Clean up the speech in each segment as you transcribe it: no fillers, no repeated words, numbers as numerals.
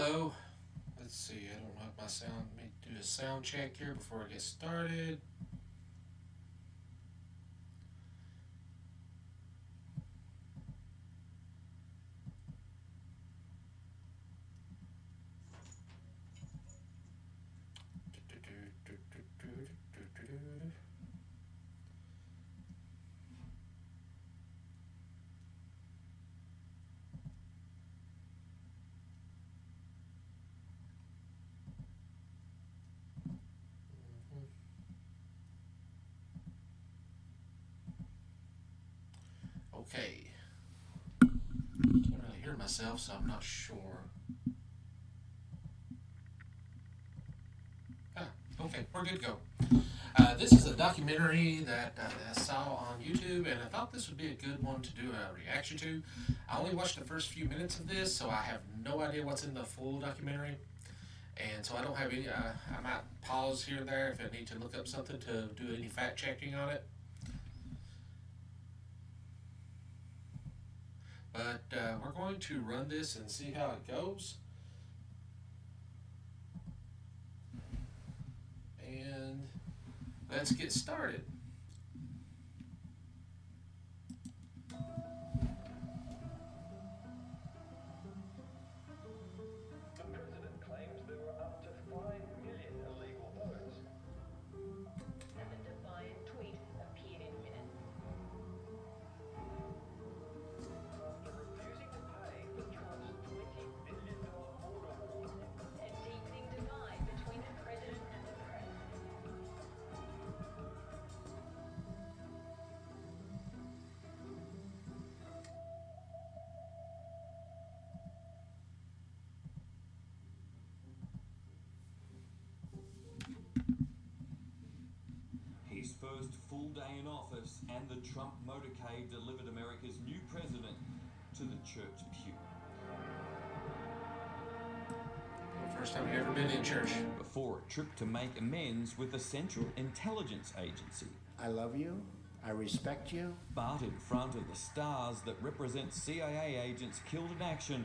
Hello. Let's see. I don't know if my sound. Let me do a sound check here before I get started. Okay. Can't really hear myself, so I'm not sure. Ah, okay, we're good to go. This is a documentary that I saw on YouTube, and I thought this would be a good one to do a reaction to. I only watched the first few minutes of this, so I have no idea what's in the full documentary. And so I don't have any. I might pause here and there if I need to look up something to do any fact checking on it. But we're going to run this and see how it goes. And let's get started. The president claims there were up to 5 million illegal votes. And the defiant tweet appeared in minutes. After refusing to pay for Trump's $20 billion border wall. A deepening divide between the president and the press. His first full day in office, and the Trump motorcade delivered America's new president to the church pew. First time you've ever been in church. Before a trip to make amends with the Central Intelligence Agency. I love you. I respect you. But in front of the stars that represent CIA agents killed in action,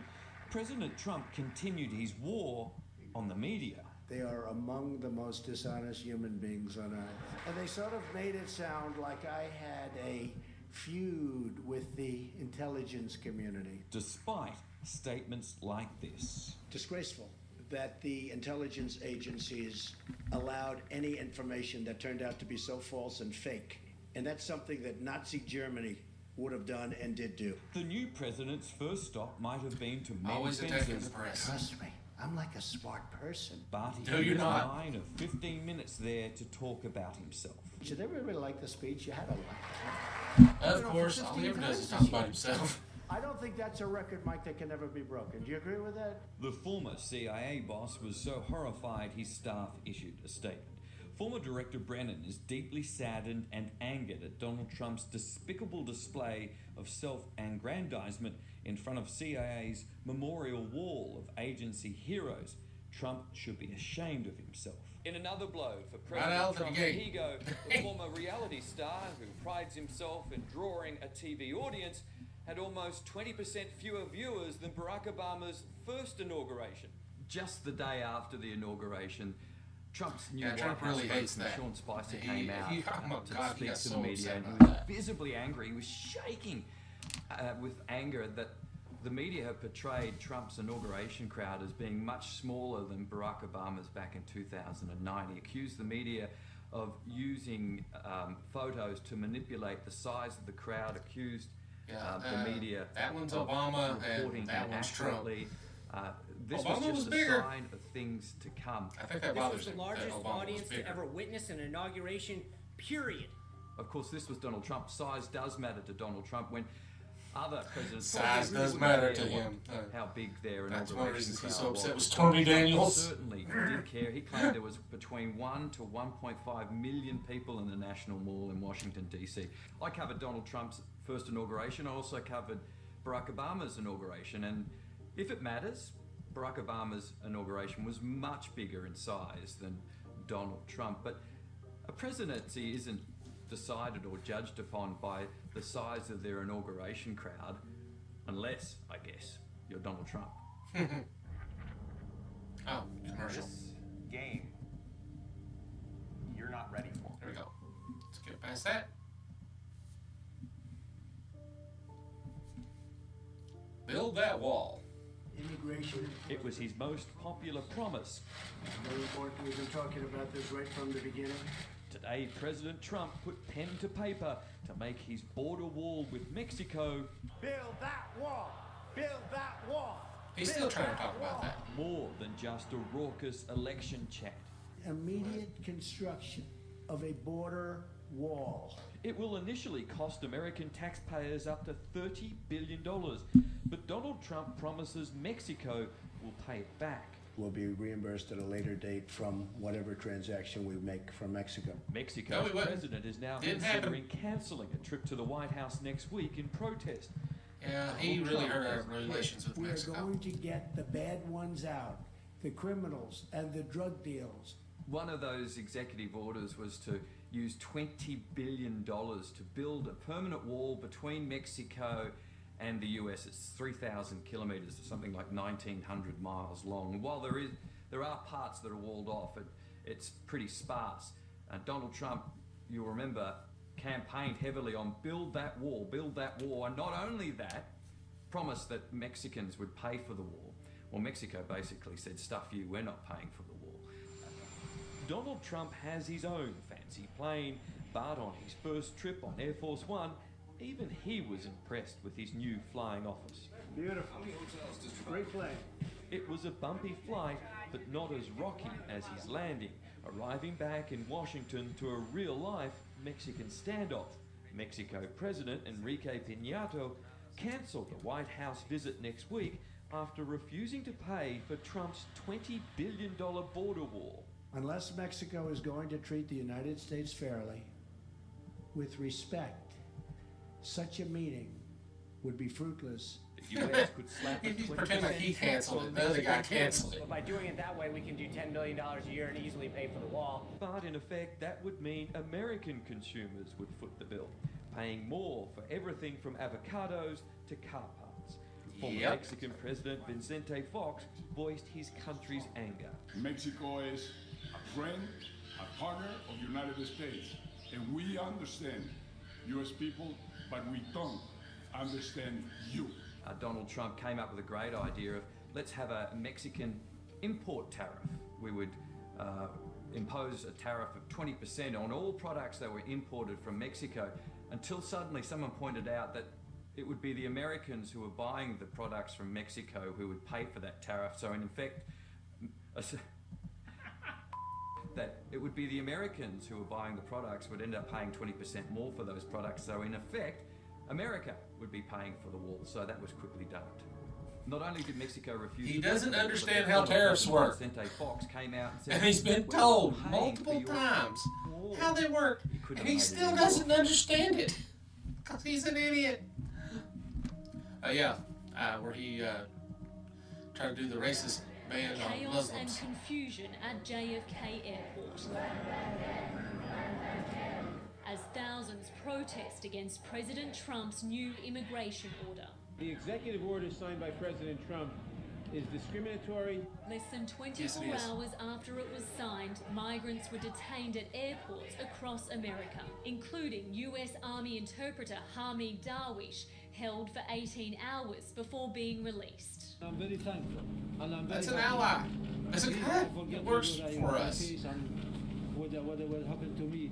President Trump continued his war on the media. They are among the most dishonest human beings on earth. And they sort of made it sound like I had a feud with the intelligence community. Despite statements like this. Disgraceful that the intelligence agencies allowed any information that turned out to be so false and fake. And that's something that Nazi Germany would have done and did do. The new president's first stop might have been to mend Always attacking fences, the press. Trust me, I'm like a smart person. but he No, had you're a not. line of 15 minutes there to talk about himself. Did everybody like the speech? You had to like it. Of course, all he ever does is talk about himself. I don't think that's a record, Mike, that can never be broken. Do you agree with that? The former CIA boss was so horrified his staff issued a statement. Former Director Brennan is deeply saddened and angered at Donald Trump's despicable display of self-aggrandizement in front of CIA's memorial wall of agency heroes. Trump should be ashamed of himself. In another blow for Right out President of the Trump, gate. here you go, the former reality star who prides himself in drawing a TV audience had almost 20% fewer viewers than Barack Obama's first inauguration. Just the day after the inauguration, Trump's new Yeah, White Trump House really hates spokesman, that. Sean Spicer, He- came out oh my to God, he speak got to the so media, upset and he about was that. visibly angry. He was shaking with anger that the media have portrayed Trump's inauguration crowd as being much smaller than Barack Obama's back in 2009. He accused the media of using photos to manipulate the size of the crowd, accused the media that one's of Obama reporting and that one's Trump. inaccurately. This Obama was just was a bigger. sign of things to come. I think that This bothers was the him. That largest Obama was audience to bigger. ever witness an inauguration, period. Of course, this was Donald Trump. Size does matter to Donald Trump when other presidents... Size probably does wouldn't matter care to him. How big their That's inauguration one of the reasons he's so crowd upset was. with Stormy Trump Daniels. certainly did care. He claimed there was between 1 to 1.5 million people in the National Mall in Washington, D.C. I covered Donald Trump's first inauguration. I also covered Barack Obama's inauguration. And if it matters, Barack Obama's inauguration was much bigger in size than Donald Trump. But a presidency isn't decided or judged upon by the size of their inauguration crowd, unless, I guess, you're Donald Trump. That's that. Build that wall. Immigration. It was his most popular promise. Very important. We've been talking about this right from the beginning. Today, President Trump put pen to paper to make his border wall with Mexico Build that wall. Build that wall. He's still trying to talk about that. more than just a raucous election chant. Immediate construction of a border wall. It will initially cost American taxpayers up to $30 billion, but Donald Trump promises Mexico will pay it back. Will be reimbursed at a later date from whatever transaction we make from Mexico. Mexico's No, we wouldn't. president is now Didn't considering cancelling a trip to the White House next week in protest. Yeah, he really hurt our relations with We are Mexico. going to get the bad ones out, the criminals and the drug deals. One of those executive orders was to use $20 billion to build a permanent wall between Mexico and the US. It's 3,000 kilometers, something like 1,900 miles long. While there are parts that are walled off, it's pretty sparse. Donald Trump, you'll remember, campaigned heavily on build that wall, and not only that, promised that Mexicans would pay for the wall. Well, Mexico basically said, stuff you, we're not paying for the wall. Donald Trump has his own fancy plane, but on his first trip on Air Force One, even he was impressed with his new flying office. Beautiful. Great plane. It was a bumpy flight, but not as rocky as his landing, arriving back in Washington to a real-life Mexican standoff. Mexico President Enrique Peña Nieto cancelled the White House visit next week after refusing to pay for Trump's $20 billion border wall. Unless Mexico is going to treat the United States fairly, with respect, such a meeting would be fruitless. The US could slap a He pretend like he canceled it. The other guy canceled it. But by doing it that way, we can do $10 billion a year and easily pay for the wall. But in effect, that would mean American consumers would foot the bill, paying more for everything from avocados to car parts. Former Yep. Mexican President Vicente Fox voiced his country's anger. Mexico is a friend, a partner of the United States, and we understand U.S. people, but we don't understand you. Donald Trump came up with a great idea of let's have a Mexican import tariff. We would impose a tariff of 20% on all products that were imported from Mexico, until suddenly someone pointed out that it would be the Americans who were buying the products from Mexico who would pay for that tariff. So in effect, that it would be the Americans who were buying the products would end up paying 20% more for those products. So in effect, America would be paying for the wall. So that was quickly dumped. Not only did Mexico refuse... He to doesn't pay for the understand wall, how tariffs work. Vicente Fox came out and said... And he's been "We're told paying multiple for your times wall." how they work, He couldn't and have he made it still any doesn't more. understand it because he's an idiot. Where he tried to do the racist ban on Chaos and Muslims. confusion at JFK Airport. As thousands protest against President Trump's new immigration order. The executive order signed by President Trump is discriminatory. Less than 24 Yes, it is. hours after it was signed, migrants were detained at airports across America, including US Army interpreter Hamid Darwish, held for 18 hours before being released. I'm very thankful. And I'm very That's an happy. ally. That's a Please guy don't forget that works what I for us. face and what happened to me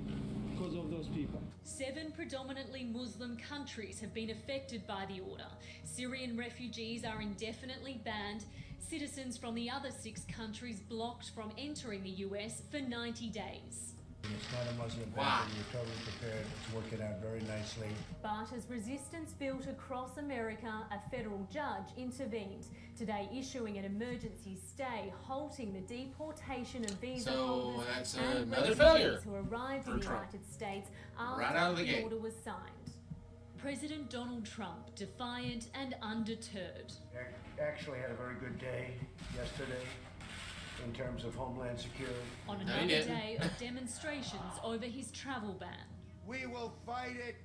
because of those people. 7 predominantly Muslim countries have been affected by the order. Syrian refugees are indefinitely banned. Citizens from the other 6 countries blocked from entering the US for 90 days. It's not a Muslim ban, Wow. and you're totally prepared. It's working out very nicely. But as resistance built across America, a federal judge intervened, today issuing an emergency stay, halting the deportation of visa So, holders that's and another refugees failure who arrived in for the Trump. United States after Right out of the the gate. order was signed. President Donald Trump, defiant and undeterred. Actually had a very good day yesterday in terms of Homeland Security. On he another didn't. day of demonstrations over his travel ban. We will fight it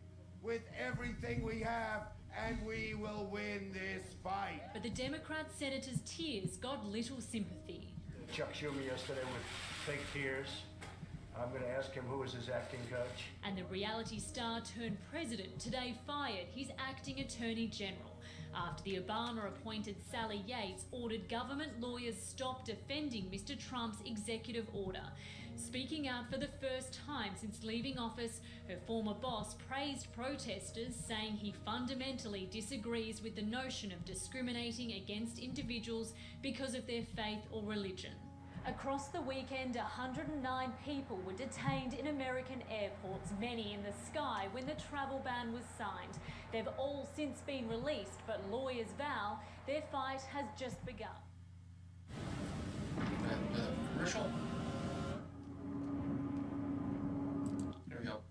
with everything we have, and we will win this fight. But the Democrat senator's tears got little sympathy. Chuck Schumer yesterday with fake tears. I'm going to ask him who is his acting coach. And the reality star turned president today fired his acting attorney general after the Obama-appointed Sally Yates ordered government lawyers stop defending Mr. Trump's executive order. Speaking out for the first time since leaving office, her former boss praised protesters, saying he fundamentally disagrees with the notion of discriminating against individuals because of their faith or religion. Across the weekend, 109 people were detained in American airports, many in the sky, when the travel ban was signed. They've all since been released, but lawyers vow their fight has just begun. Commercial. There we go.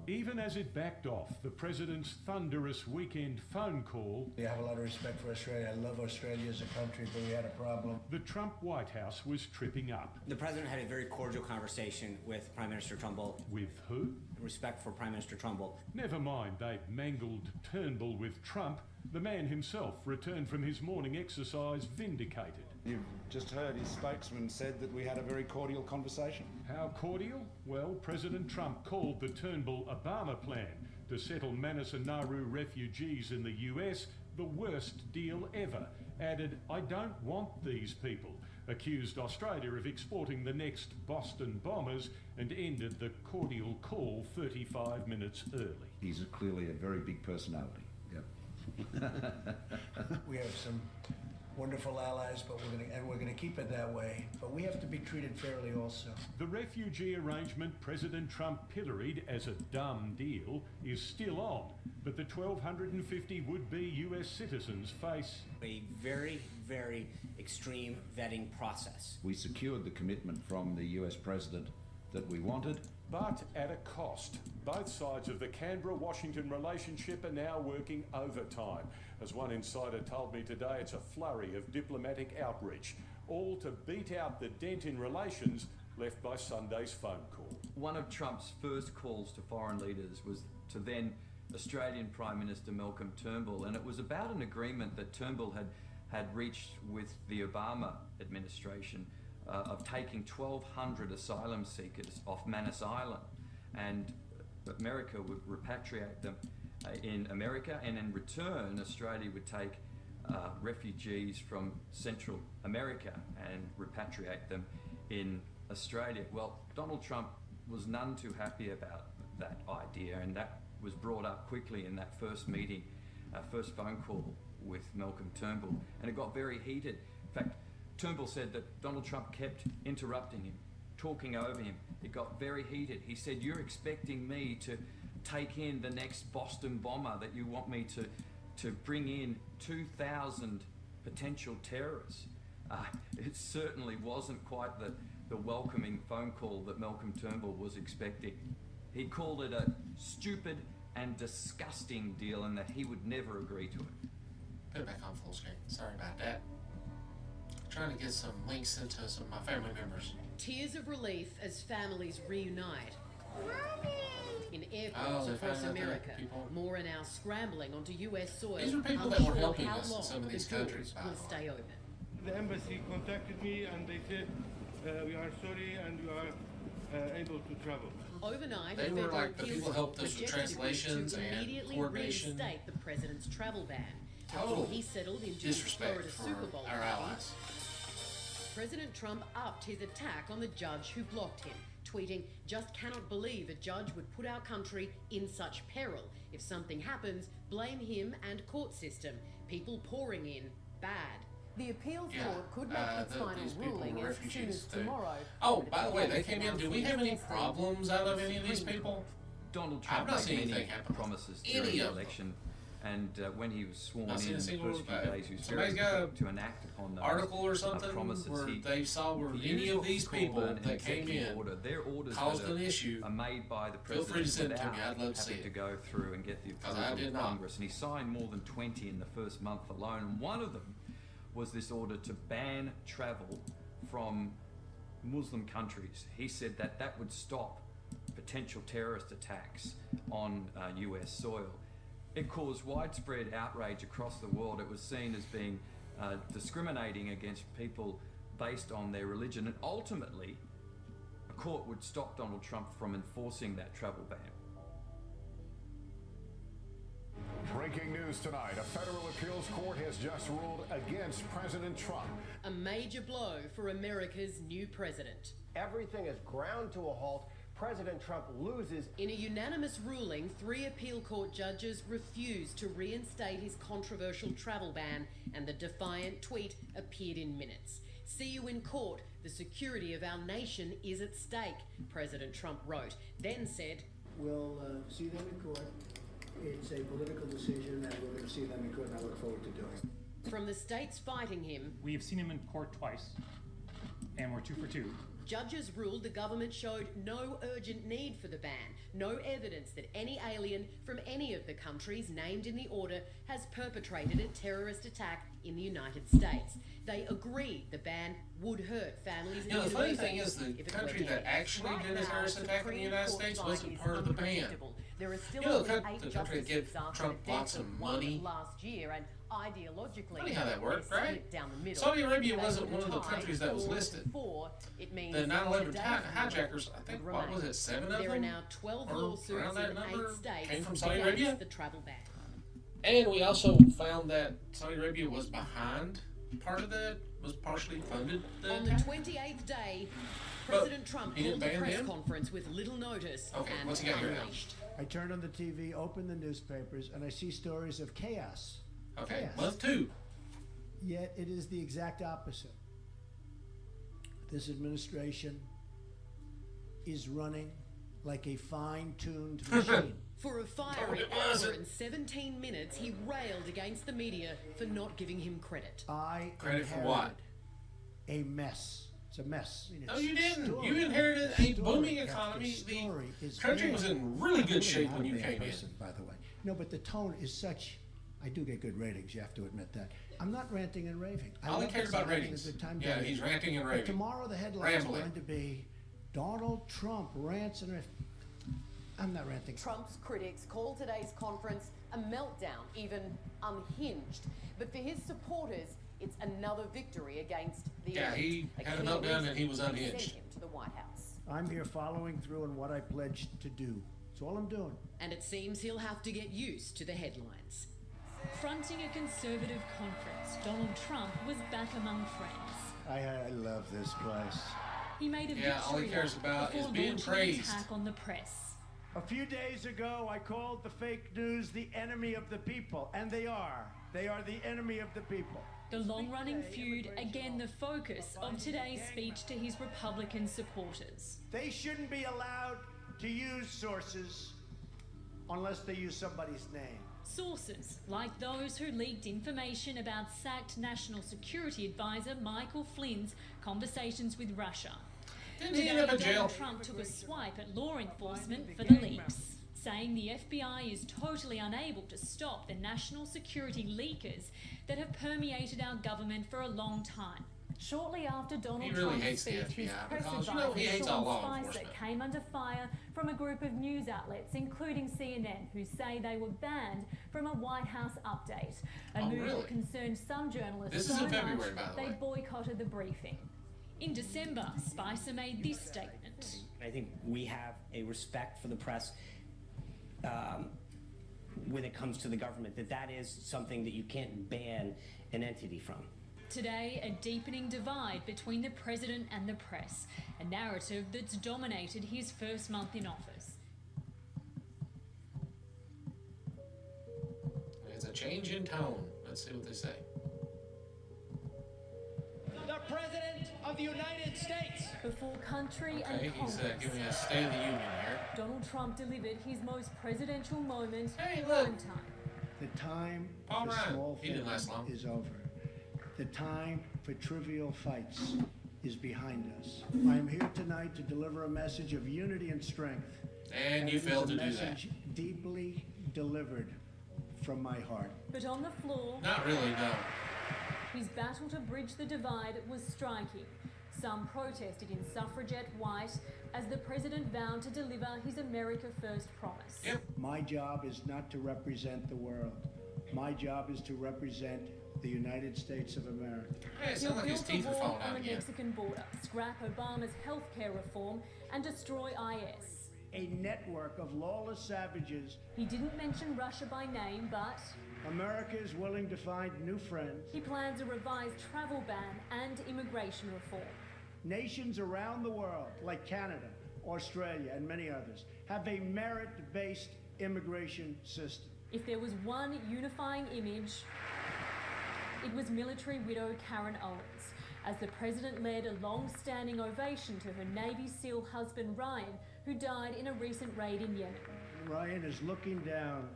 Even as it backed off the president's thunderous weekend phone call, I have a lot of respect for Australia. I love Australia as a country, but we had a problem. the Trump White House was tripping up. The president had a very cordial conversation with Prime Minister Trumbull. With who? Respect for Prime Minister Trumbull. Never mind, they mangled Turnbull with Trump. The man himself returned from his morning exercise vindicated. You've just heard his spokesman said that we had a very cordial conversation. How cordial? Well, President Trump called the Turnbull-Obama plan to settle Manus Nauru refugees in the US the worst deal ever. Added, I don't want these people. Accused Australia of exporting the next Boston bombers and ended the cordial call 35 minutes early. He's clearly a very big personality. Yep. We have some wonderful allies, but we're going to keep it that way. But we have to be treated fairly also. The refugee arrangement President Trump pilloried as a dumb deal is still on, but the 1,250 would-be US citizens face A very, very extreme vetting process. We secured the commitment from the US president that we wanted. but at a cost. Both sides of the Canberra-Washington relationship are now working overtime. As one insider told me today, it's a flurry of diplomatic outreach, all to beat out the dent in relations left by Sunday's phone call. One of Trump's first calls to foreign leaders was to then Australian Prime Minister Malcolm Turnbull, and it was about an agreement that Turnbull had reached with the Obama administration of taking 1,200 asylum seekers off Manus Island, and America would repatriate them in America, and in return Australia would take refugees from Central America and repatriate them in Australia. Well, Donald Trump was none too happy about that idea, and that was brought up quickly in that first meeting, first phone call with Malcolm Turnbull, and it got very heated. In fact, Turnbull said that Donald Trump kept interrupting him, talking over him. It got very heated. He said, "You're expecting me to take in the next Boston bomber, that you want me to bring in 2,000 potential terrorists." It certainly wasn't quite the welcoming phone call that Malcolm Turnbull was expecting. He called it a stupid and disgusting deal, and that he would never agree to it. Put it back on full screen. Sorry about that. Trying to get some links into some of my family members. Tears of relief as families reunite. In Oh, airports they across found out that America, people- more are now scrambling onto US soil. These are people that were unsure helping how us in long some of these the doors countries, by will the way. stay open. The embassy contacted me and they said, we are sorry and you are able to travel. Overnight, They a were federal like the appeals people helped us with rejected agreement translations to and immediately coordination. reinstate the president's travel ban. Total Before he settled into his disrespect Florida for Super Bowl our party, allies. President Trump upped his attack on the judge who blocked him, tweeting, "Just cannot believe a judge would put our country in such peril. If something happens, blame him and court system. People pouring in, bad." The appeals court could make its final these people ruling were as soon refugees. as tomorrow. Oh, by the way, they came in. Do we have any problems out of any of these people? Donald I've Trump not made seen many anything happen with promises any during the of them. election, and when he was sworn Not in seen a the single first few days, he was very somebody's got quick to enact upon those article or something promises. where He- they saw where he any used of what's these called people an that came executive in order. Their orders caused that an issue. are made by the Feel president free to send it to without me. I'd love to see having it. to go through and get the 'Cause I approval did of not. Congress, and he signed more than 20 in the first month alone. And one of them was this order to ban travel from Muslim countries. He said that that would stop potential terrorist attacks on US soil. It caused widespread outrage across the world. It was seen as being discriminating against people based on their religion, and ultimately a court would stop Donald Trump from enforcing that travel ban. Breaking news tonight. A federal appeals court has just ruled against President Trump. A major blow for America's new president. Everything is ground to a halt. President Trump loses. In a unanimous ruling, 3 appeal court judges refused to reinstate his controversial travel ban, and the defiant tweet appeared in minutes. "See you in court. The security of our nation is at stake," President Trump wrote, then said, We'll see them in court. It's a political decision, and we're going to see them in court, and I look forward to doing it. from the states fighting him, We have seen him in court twice, and we're 2 for 2. judges ruled the government showed no urgent need for the ban, no evidence that any alien from any of the countries named in the order has perpetrated a terrorist attack in the United States. They agreed the ban would hurt families and The funny individuals thing is, the if it country went that ahead. actually Right did a now, terrorist attack in the Supreme United Court States fight wasn't is part of the ban. unpredictable. There are still The only country 8 that justices gave after Trump the lots death of of one money. last year, and ideologically, Funny how that worked, they're right? split down the middle. Saudi Arabia They wasn't were one of the tied countries that was 4 listed. 4. It means The 9/11 today's hijackers, I think, would what was remain. it, 7 of There them? are now 12 Or lawsuits around that in number 8 states came from Saudi against Arabia? the travel ban. And we also found that Saudi Arabia was behind part of that, was partially funded the On the attack. 28th day, But President Trump he didn't called a ban press them? conference with little notice Okay, and what's he got here now? unleashed. I turn on the TV, open the newspapers, and I see stories of chaos. Okay, Chaos. month 2. Yet it is the exact opposite. This administration is running like a fine-tuned machine. For a fiery hour and 17 minutes, he railed against the media for not giving him credit. I Credit for what? A mess. It's a mess. No, you didn't. You inherited a booming economy. The country was in really good shape when you came in. By the way, no, but the tone is such. I do get good ratings. You have to admit that. I'm not ranting and raving. All he love cares this. about I'm having ratings. a good time Yeah, doing he's it. ranting and But raving. tomorrow the headline is Rambling. going to be Donald Trump rants and. I'm not ranting. Trump's critics call today's conference a meltdown, even unhinged. But for his supporters, it's another victory against the Yeah, he elite. had a key meltdown reason and he was they unhinged. sent him to the White House. I'm here following through on what I pledged to do. That's all I'm doing. And it seems he'll have to get used to the headlines. Fronting a conservative conference, Donald Trump was back among friends. I love this place. He made a Yeah, all he victory cares lap about is before being launching praised. an attack on the press. A few days ago, I called the fake news the enemy of the people, and they are. They are the enemy of the people. The long-running feud, again the focus of today's speech to his Republican supporters. They shouldn't be allowed to use sources unless they use somebody's name. Sources, like those who leaked information about sacked National Security Advisor Michael Flynn's conversations with Russia. Didn't he Today, end up in jail? Donald Trump took a swipe at law enforcement for the leaks, saying the FBI is totally unable to stop the national security leakers that have permeated our government for a long time. Shortly after Donald He really Trump's hates the speech, his FBI press because, advisor he hates all law Sean Spicer enforcement. came under fire from a group of news outlets, including CNN, who say they were banned from a White House update. A Oh, move really? that concerned some journalists This is so in February, much by the they way. boycotted the briefing. In December, Spicer made this statement. I think we have a respect for the press when it comes to the government, that is something that you can't ban an entity from. Today, a deepening divide between the president and the press, a narrative that's dominated his first month in office. It's a change in tone. Let's see what they say. The President of the United States. Before country Okay, and he's Congress, giving a State of the Union here. Donald Trump delivered his most presidential moment Hey, in look. prime time. The time All for right. small He didn't last things long. is over. The time for trivial fights is behind us. I am here tonight to deliver a message of unity and strength. And you it is failed a to do that. message deeply delivered from my heart. But on the floor, Not really, no. his battle to bridge the divide was striking. Some protested in suffragette white as the president vowed to deliver his America First promise. Yep. My job is not to represent the world. My job is to represent the United States of America. Hey, it He'll sounds like his build teeth a are wall falling on out the again. Mexican border, scrap Obama's healthcare reform, and destroy IS. A network of lawless savages. He didn't mention Russia by name, but America is willing to find new friends. he plans a revised travel ban and immigration reform. Nations around the world, like Canada, Australia, and many others, have a merit-based immigration system. If there was one unifying image, it was military widow Karen Owens, as the president led a long-standing ovation to her Navy SEAL husband Ryan, who died in a recent raid in Yemen. Ryan is looking down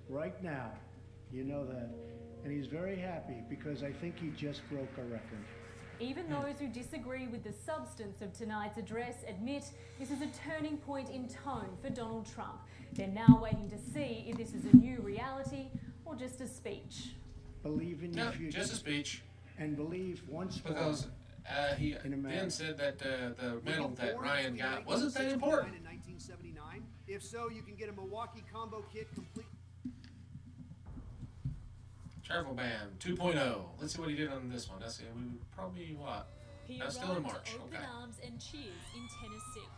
right now, you know that, and he's very happy because I think he just broke a record. Even those who disagree with the substance of tonight's address admit this is a turning point in tone for Donald Trump. They're now waiting to see if this is a new reality or just a speech. Believe in your No, future. just a speech. And believe once more. Because he then said that the medal that Ryan got wasn't that important. In 1979. If so, you can get a Milwaukee combo kit complete. Travel ban 2.0. Let's see what he did on this one. That's it. We would probably what? He That's still in arrived March. to open Okay. arms and cheers in Tennessee.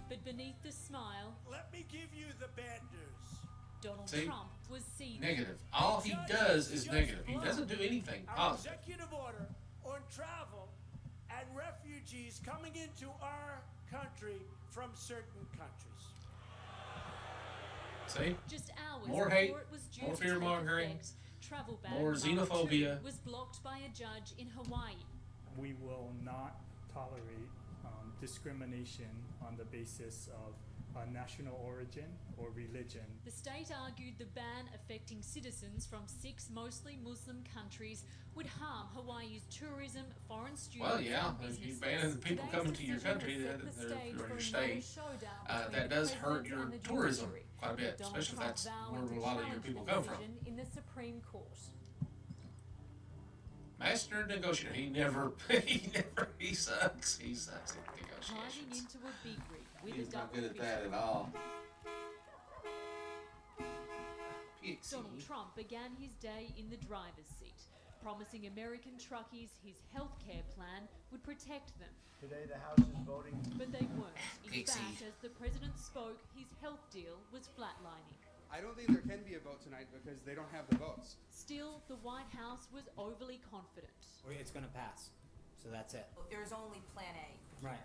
But beneath the smile, let me give you the bad news. Donald See? Trump was seething. Negative. All he does is negative. He doesn't do anything Our positive. executive order on travel and refugees coming into our country from certain countries. See? Just hours More before hate, it was due more to take fear-mongering, effect, travel ban more number xenophobia. 2 was blocked by a judge in Hawaii. We will not tolerate discrimination on the basis of national origin or religion. The state argued the ban affecting citizens from 6 mostly Muslim countries would harm Hawaii's tourism, foreign students, Well, yeah, and if you businesses. ban people Today's coming to your decision country, has set that, the stage or for your a state, major showdown between that the does hurt president your and the tourism judiciary. quite a bit, Donald especially if Trump that's vowing where to a lot of your challenge people the come from. decision in the Supreme Court. Master negotiator. He sucks. He sucks at Climbing negotiations. into a big rig with He's a not double good at that fist at all. Donald Trump began his day in the driver's seat, promising American truckies his health care plan would protect them. Today the House is voting. But they weren't. In Pixie. fact, as the president spoke, his health deal was flatlining. I don't think there can be a vote tonight because they don't have the votes. Still, the White House was overly confident. It's going to pass. So that's it. There's only Plan A. Right.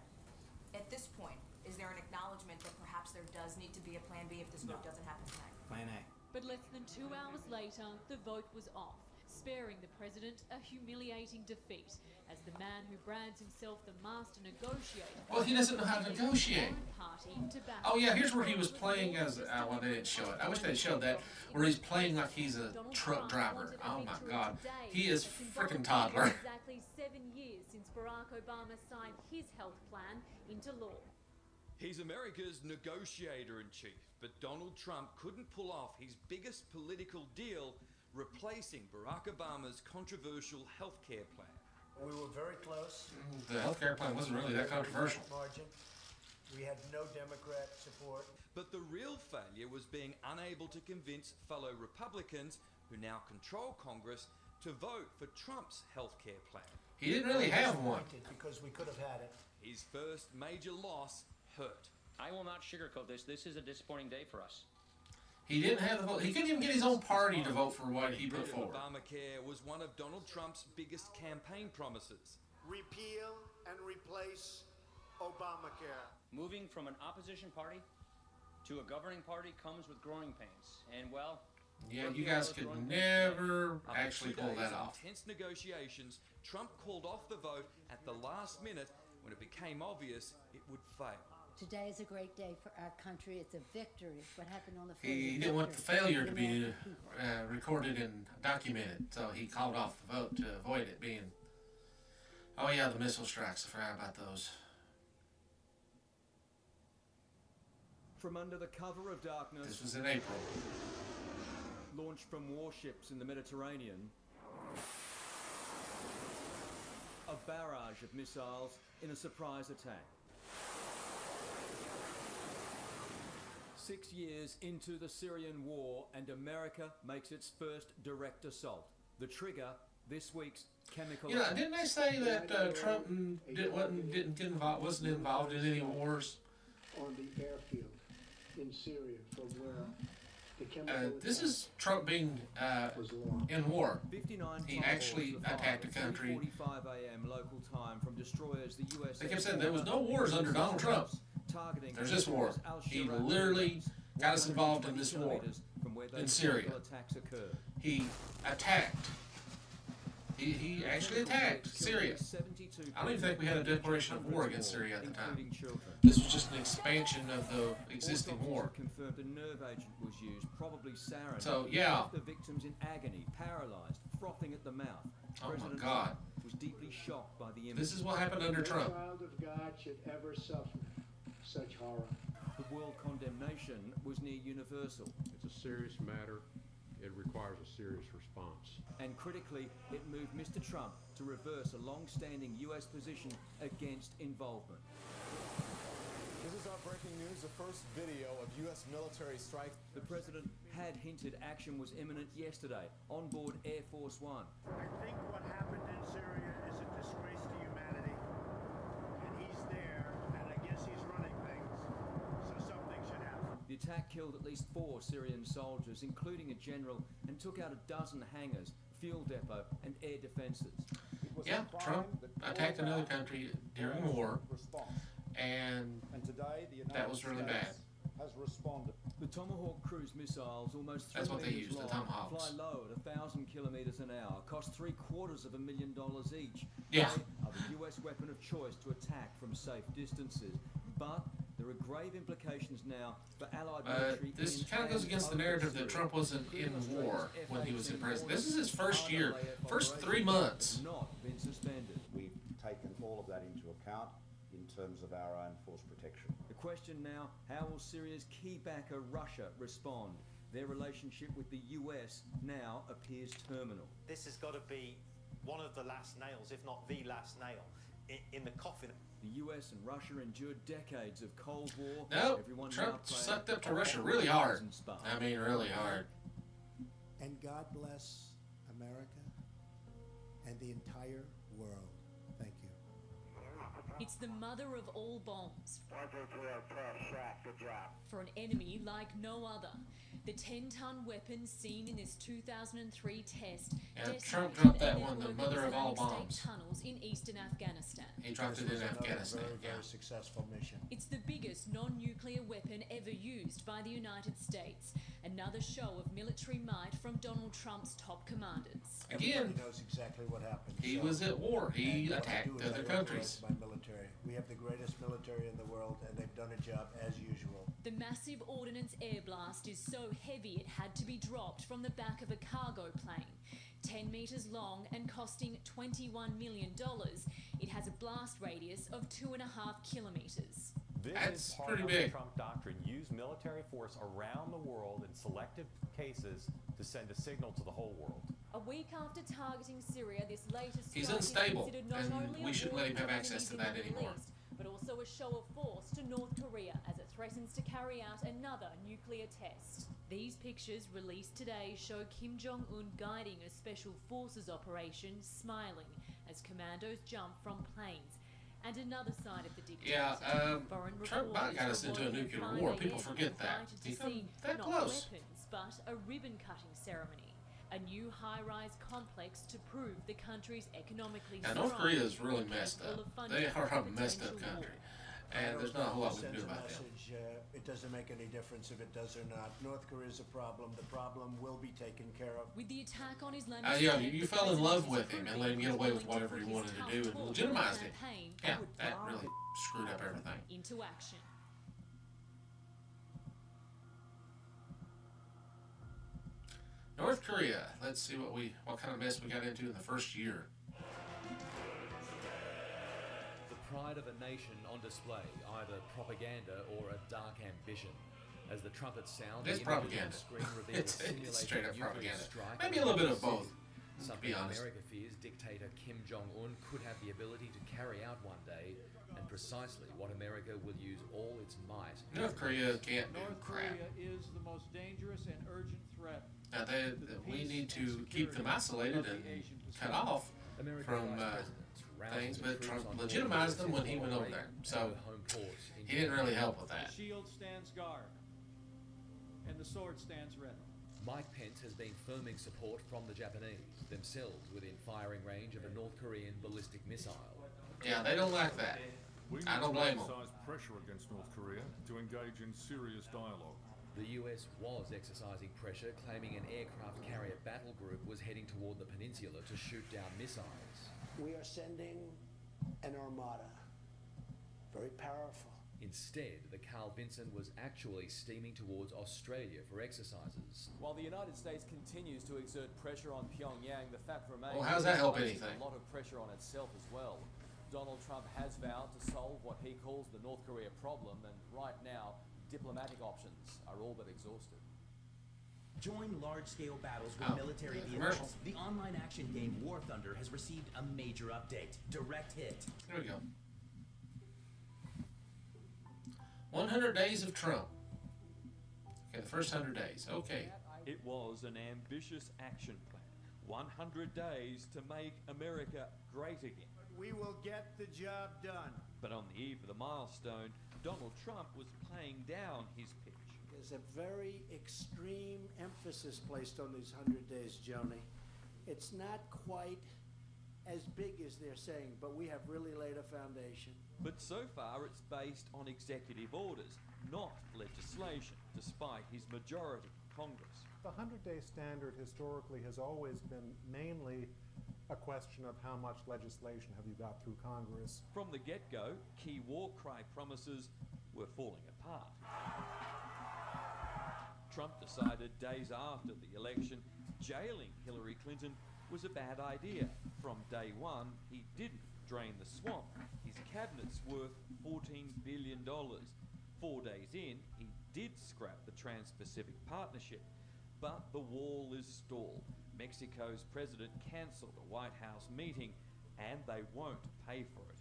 At this point, is there an acknowledgement that perhaps there does need to be a Plan B if this vote doesn't happen tonight? Plan A. But less than 2 hours later, the vote was off, sparing the president a humiliating defeat as the man who brands himself the master negotiator. Well, he doesn't know how to negotiate. Party to back Oh yeah, here's where he was playing as. Well, they didn't show it. I wish they showed that, where he's playing like he's a truck driver. Oh my God, he is freaking toddler. Exactly 7 years since Barack Obama signed his health plan into law. He's America's negotiator-in-chief, but Donald Trump couldn't pull off his biggest political deal, replacing Barack Obama's controversial health care plan. We were very close. The healthcare plan wasn't really that controversial. Margin. We had no Democrat support. But the real failure was being unable to convince fellow Republicans, who now control Congress, to vote for Trump's health care plan. He didn't really have one. Because we could have had it. His first major loss hurt. I will not sugarcoat this. This is a disappointing day for us. He didn't have the vote. He couldn't even get his own party to vote for what he put Rid of forward. Obamacare was one of Donald Trump's biggest campaign promises. Repeal and replace Obamacare. Moving from an opposition party to a governing party comes with growing pains. And, well... Yeah, you guys could never After actually 2 pull days that of off. intense negotiations, Trump called off the vote at the last minute when it became obvious it would fail. Today is a great day for our country. It's a victory. What happened on the floor? He didn't want the failure to be recorded and documented, so he called off the vote to avoid it being. Oh yeah, the missile strikes. I forgot about those. From under the cover of darkness, This was in April. launched from warships in the Mediterranean, a barrage of missiles in a surprise attack. 6 years into the Syrian war, and America makes its first direct assault. The trigger, this week's chemical. Yeah, didn't they say that Trump wasn't involved in any wars? On the airfield in Syria, from where the chemical. This is Trump being in war. He actually attacked a country. 4:45 a.m. local time from destroyers the U.S. They kept saying there was no wars under Donald Trump. There's this war. He literally got us involved in this war in Syria. He attacked. He actually attacked Syria. I don't even think we had a declaration of war against Syria at the time. This was just an expansion of the existing war. Confirmed a nerve agent was used, probably sarin. So, yeah. The victims in agony, paralyzed, frothing at the mouth. Oh President my God. Trump was deeply shocked by the image. This is what happened under Trump. No child of God should ever suffer such horror. The world condemnation was near universal. It's a serious matter. It requires a serious response. And critically, it moved Mr. Trump to reverse a long-standing U.S. position against involvement. This is our breaking news, the first video of U.S. military strike. The president had hinted action was imminent yesterday on board Air Force One. I think what happened in Syria is a disgrace to humanity. And he's there, and I guess he's running things. So something should happen. The attack killed at least 4 Syrian soldiers, including a general, and took out a dozen hangars, fuel depot, and air defenses. Yeah, Trump attacked another country during war, and today, the United that was really bad. Has responded. The Tomahawk cruise missiles, almost 3 That's what they meters use, the long, Tomahawks. fly low at 1,000 kilometers an hour, cost $750,000 each. Yeah. They are the U.S. weapon of choice to attack from safe distances. But there are grave implications now for Allied military. This kind of goes against the narrative that Trump wasn't in war when he was in president. This is his first year, first 3 months. Not been suspended. We've taken all of that into account in terms of our own force protection. The question now, how will Syria's key backer Russia respond? Their relationship with the US now appears terminal. This has got to be one of the last nails, if not the last nail, in the coffin. The US and Russia endured decades of Cold War. No, Everyone Trump now playing sucked up to Russia really hard. I mean, really hard. And God bless America and the entire world. Thank you. It's the mother of all bombs. For an enemy like no other. The 10-ton weapon seen in this 2003 test Trump dropped that decimated one, the network mother of all Islamic bombs. State tunnels in eastern Afghanistan. He dropped it in Afghanistan. Very successful mission. It's the biggest non-nuclear weapon ever used by the United States. Another show of military might from Donald Trump's top commanders. Again, Everybody knows exactly what happened. he So- was at war. He and what I attacked do is I other authorize countries. My military. We have the greatest military in the world, and they've done a job as usual. The massive ordnance air blast is so heavy it had to be dropped from the back of a cargo plane. 10 metres long and costing $21 million, it has a blast radius of 2.5 kilometres. This That's is part pretty of big. the Trump doctrine. Use military force around the world in selective cases to send a signal to the whole world. A week after targeting Syria, this latest He's strike is unstable, considered not and only we a shouldn't war let him have of access to enemies that in the anymore. Middle East, but also a show of force to North Korea as it threatens to carry out another nuclear test. These pictures released today show Kim Jong-un guiding a special forces operation, smiling as commandos jump from planes. And another side of the dictator. Yeah, Foreign Trump reporters got us show into a what in nuclear 5 war. a.m. People forget that. invited to He's come see that not close. weapons, but a ribbon-cutting ceremony. A new high-rise complex to prove the country's economically Now, strong. North Korea is really messed capable up. of funding They are a potential messed up war. country. And there's not a whole lot we can do Sends a about them. message, it doesn't make any difference if it does or not. North Korea is a problem. The problem will be taken care of. With the attack on Islamic Yeah, State, you the fell in love president with is him and let him get away with willing to whatever he put wanted his to do tough and talk legitimized it. campaign Yeah, that really screwed up everything. into action. North Korea. Let's see what kind of mess we got into in the first year. The pride of a nation on display, either propaganda or a dark ambition. As the trumpet sounds, It's the images on propaganda. screen reveal It's a simulated straight up nuclear propaganda. strike Maybe a little bit of over both, to Something be honest. America fears dictator Kim Jong-un could have the ability to carry out one day, and precisely what America will use all its might. North Korea can't do North crap. Korea is the most dangerous and urgent threat. Now we need to keep them isolated and cut off from things, but Trump legitimized them when he went over there. So he didn't really help with that. The shield stands guard, and the sword stands ready. Mike Pence has been firming support from the Japanese, themselves within firing range of a North Korean ballistic missile. Yeah, they don't like that. We I don't blame them. exercise pressure against North Korea to engage in serious dialogue. The US was exercising pressure, claiming an aircraft carrier battle group was heading toward the peninsula to shoot down missiles. We are sending an armada. Very powerful. Instead, the Carl Vinson was actually steaming towards Australia for exercises. While the United States continues to exert pressure on Pyongyang, the fact remains Well, how's that help it's anything? a lot of pressure on itself as well. Donald Trump has vowed to solve what he calls the North Korea problem, and right now, diplomatic options are all but exhausted. Join large-scale battles with military commercial. vehicles. The online action game War Thunder has received a major update. Direct hit. There we go. 100 days of Trump. Okay, the first 100 days. Okay. It was an ambitious action plan. 100 days to make America great again. We will get the job done. But on the eve of the milestone, Donald Trump was playing down his pitch. There's a very extreme emphasis placed on these 100 days, Joni. It's not quite as big as they're saying, but we have really laid a foundation. But so far it's based on executive orders, not legislation, despite his majority in Congress. The 100-day standard historically has always been mainly a question of how much legislation have you got through Congress. From the get-go, key war cry promises were falling apart. Trump decided days after the election jailing Hillary Clinton was a bad idea. From day one, he didn't drain the swamp. His cabinet's worth $14 billion. 4 days in, he did scrap the Trans-Pacific Partnership, but the wall is stalled. Mexico's president cancelled a White House meeting, and they won't pay for it.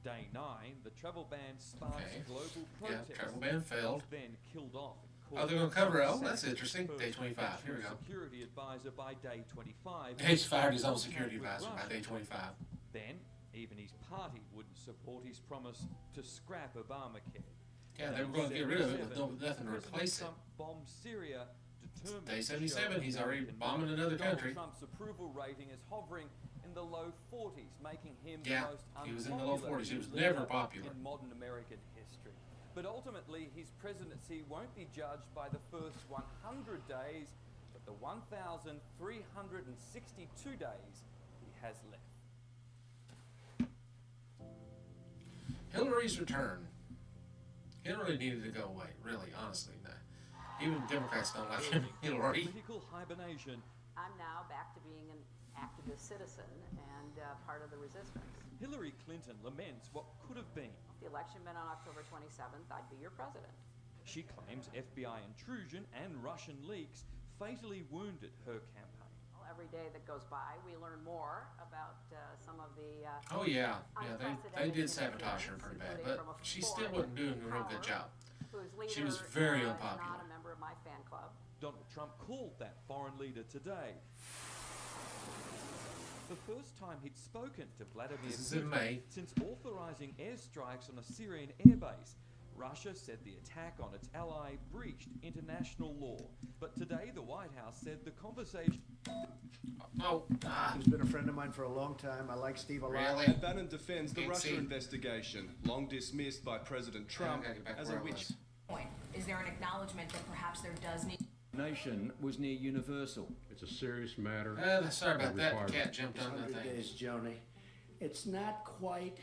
Day 9, the travel ban sparks global protests. Yeah, travel ban failed. Then killed off. Oh, they're going to cover it. Oh, that's interesting. Day 25. Here we go. Security advisor by day 25. He's fired his own security advisor by day 25. Then, even his party wouldn't support his promise to scrap Obamacare. Yeah, they were going to get rid of it with nothing to replace it. Trump bombed Syria, determined Day 77, he's already bombing another country. Trump's approval rating is hovering in the low 40s, making him the most he was in the low 40s. He was never popular in modern American history. But ultimately, his presidency won't be judged by the first 100 days, but the 1,362 days he has left. Hillary's return. Hillary needed to go away, really, honestly. Even Democrats don't like Hillary. Political hibernation. I'm now back to being an activist citizen and part of the resistance. Hillary Clinton laments what could have been. If the election been on October 27th, I'd be your president. She claims FBI intrusion and Russian leaks fatally wounded her campaign. Well, every day that goes by, we learn more about some of the oh yeah, they did sabotage her pretty bad, but she still wasn't doing a real good job. She was very unpopular. Not a member of my fan club. Donald Trump called that foreign leader today. The first time he'd spoken to Vladimir Putin since authorizing airstrikes on a Syrian airbase. Russia said the attack on its ally breached international law. But today the White House said the conversation... He's been a friend of mine for a long time. I like Steve a lot. Really? Bannon defends the Russia investigation, long dismissed by President Trump as a witch. Is there an acknowledgement that perhaps there does need... Nation was near universal. It's a serious matter. Sorry about that. The cat jumped on the 100 thing. days, Joni. It's not quite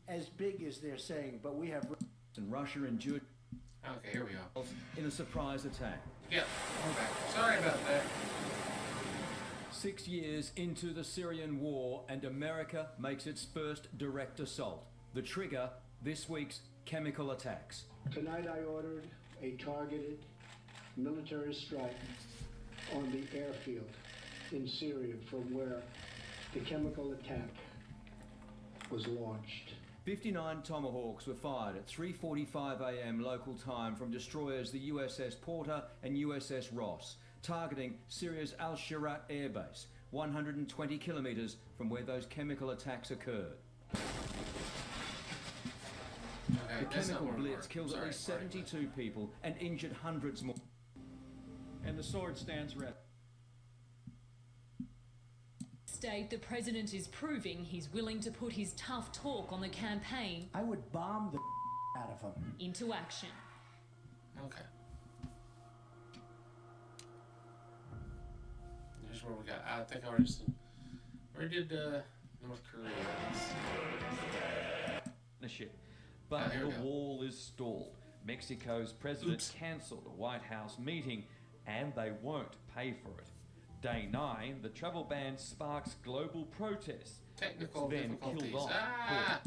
as big as they're saying, but we have... And Russia endured... Okay, here we go. ...in a surprise attack. Yeah, I'm back. Sorry about that. 6 years into the Syrian war, and America makes its first direct assault. The trigger, this week's chemical attacks. Tonight I ordered a targeted military strike on the airfield in Syria from where the chemical attack was launched. 59 Tomahawks were fired at 3:45 a.m. local time from destroyers the USS Porter and USS Ross, targeting Syria's Al-Sharat airbase, 120 kilometres from where those chemical attacks occurred. The chemical blitz killed at least 72 people and injured hundreds more. And the sword stands ready. State the president is proving he's willing to put his tough talk on the campaign. I would bomb the out of him. Into action. Okay. Here's where we got. I think I already seen. Where did North Korea? But the wall is stalled. Mexico's president cancelled a White House meeting, and they won't pay for it. Day 9, the travel ban sparks global protests. Technical then difficulties. killed off.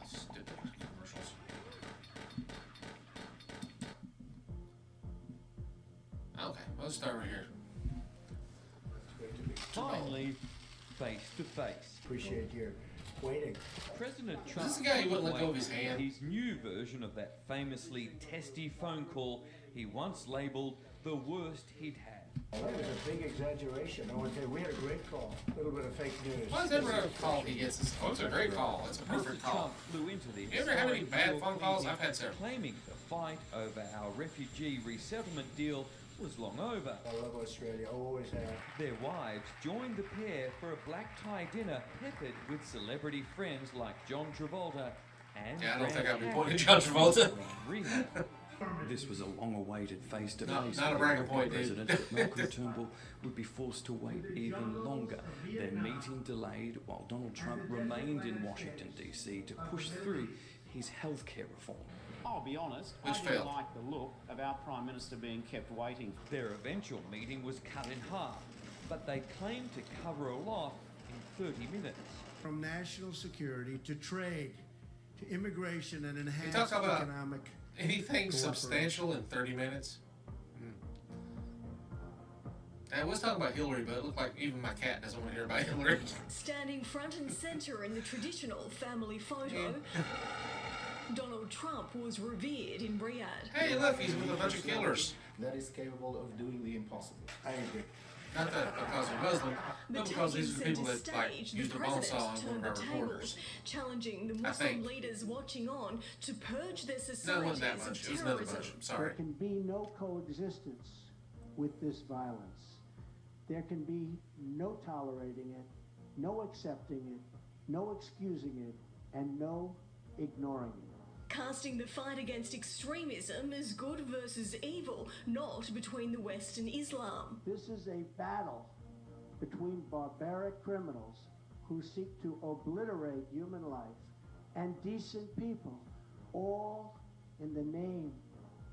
Stupid commercials. Okay, let's start right here. Finally, face to face. Appreciate your waiting. President Trump Is this the guy who wouldn't let go of his hand? His new version of that famously testy phone call he once labelled the worst he'd had. That was a big exaggeration. I want to tell you, we had a great call. A little bit of fake news. Why is every call he gets? Oh, it's a great call. It's a perfect call. Trump flew into the You ever have any bad phone calls? I've had several. Claiming the fight over our refugee resettlement deal was long over. I love Australia, always have. Their wives joined the pair for a black tie dinner peppered with celebrity friends like John Travolta and Yeah, I don't think I'd be pointing John Travolta. This was a long-awaited face-to-face Not a with the bragging point, President, dude. but Malcolm Turnbull would be forced to wait even longer. Their meeting delayed while Donald Trump remained in Washington, D.C. to push through his healthcare reform. I'll be honest, I didn't like the look of our Prime Minister being kept waiting. Their eventual meeting was cut in half, but they claimed to cover a lot in 30 minutes. From national security to trade to immigration and He talks enhanced about economic anything substantial in 30 minutes. I was talking about Hillary, but it looked like even my cat doesn't want to hear about Hillary. Standing front and center in the traditional family photo, Donald Trump was revered in Riyadh. Hey, look, he's with a bunch of killers. That is capable of doing the impossible. I agree. Not that because they're Muslim, but because these are people that like use the bone saw on one of our reporters. Challenging the Muslim leaders watching on to purge their No, it societies wasn't that of much. It was another terrorism. bunch. I'm sorry. There can be no coexistence with this violence. There can be no tolerating it, no accepting it, no excusing it, and no ignoring it. Casting the fight against extremism as good versus evil, not between the West and Islam. This is a battle between barbaric criminals who seek to obliterate human life and decent people, all in the name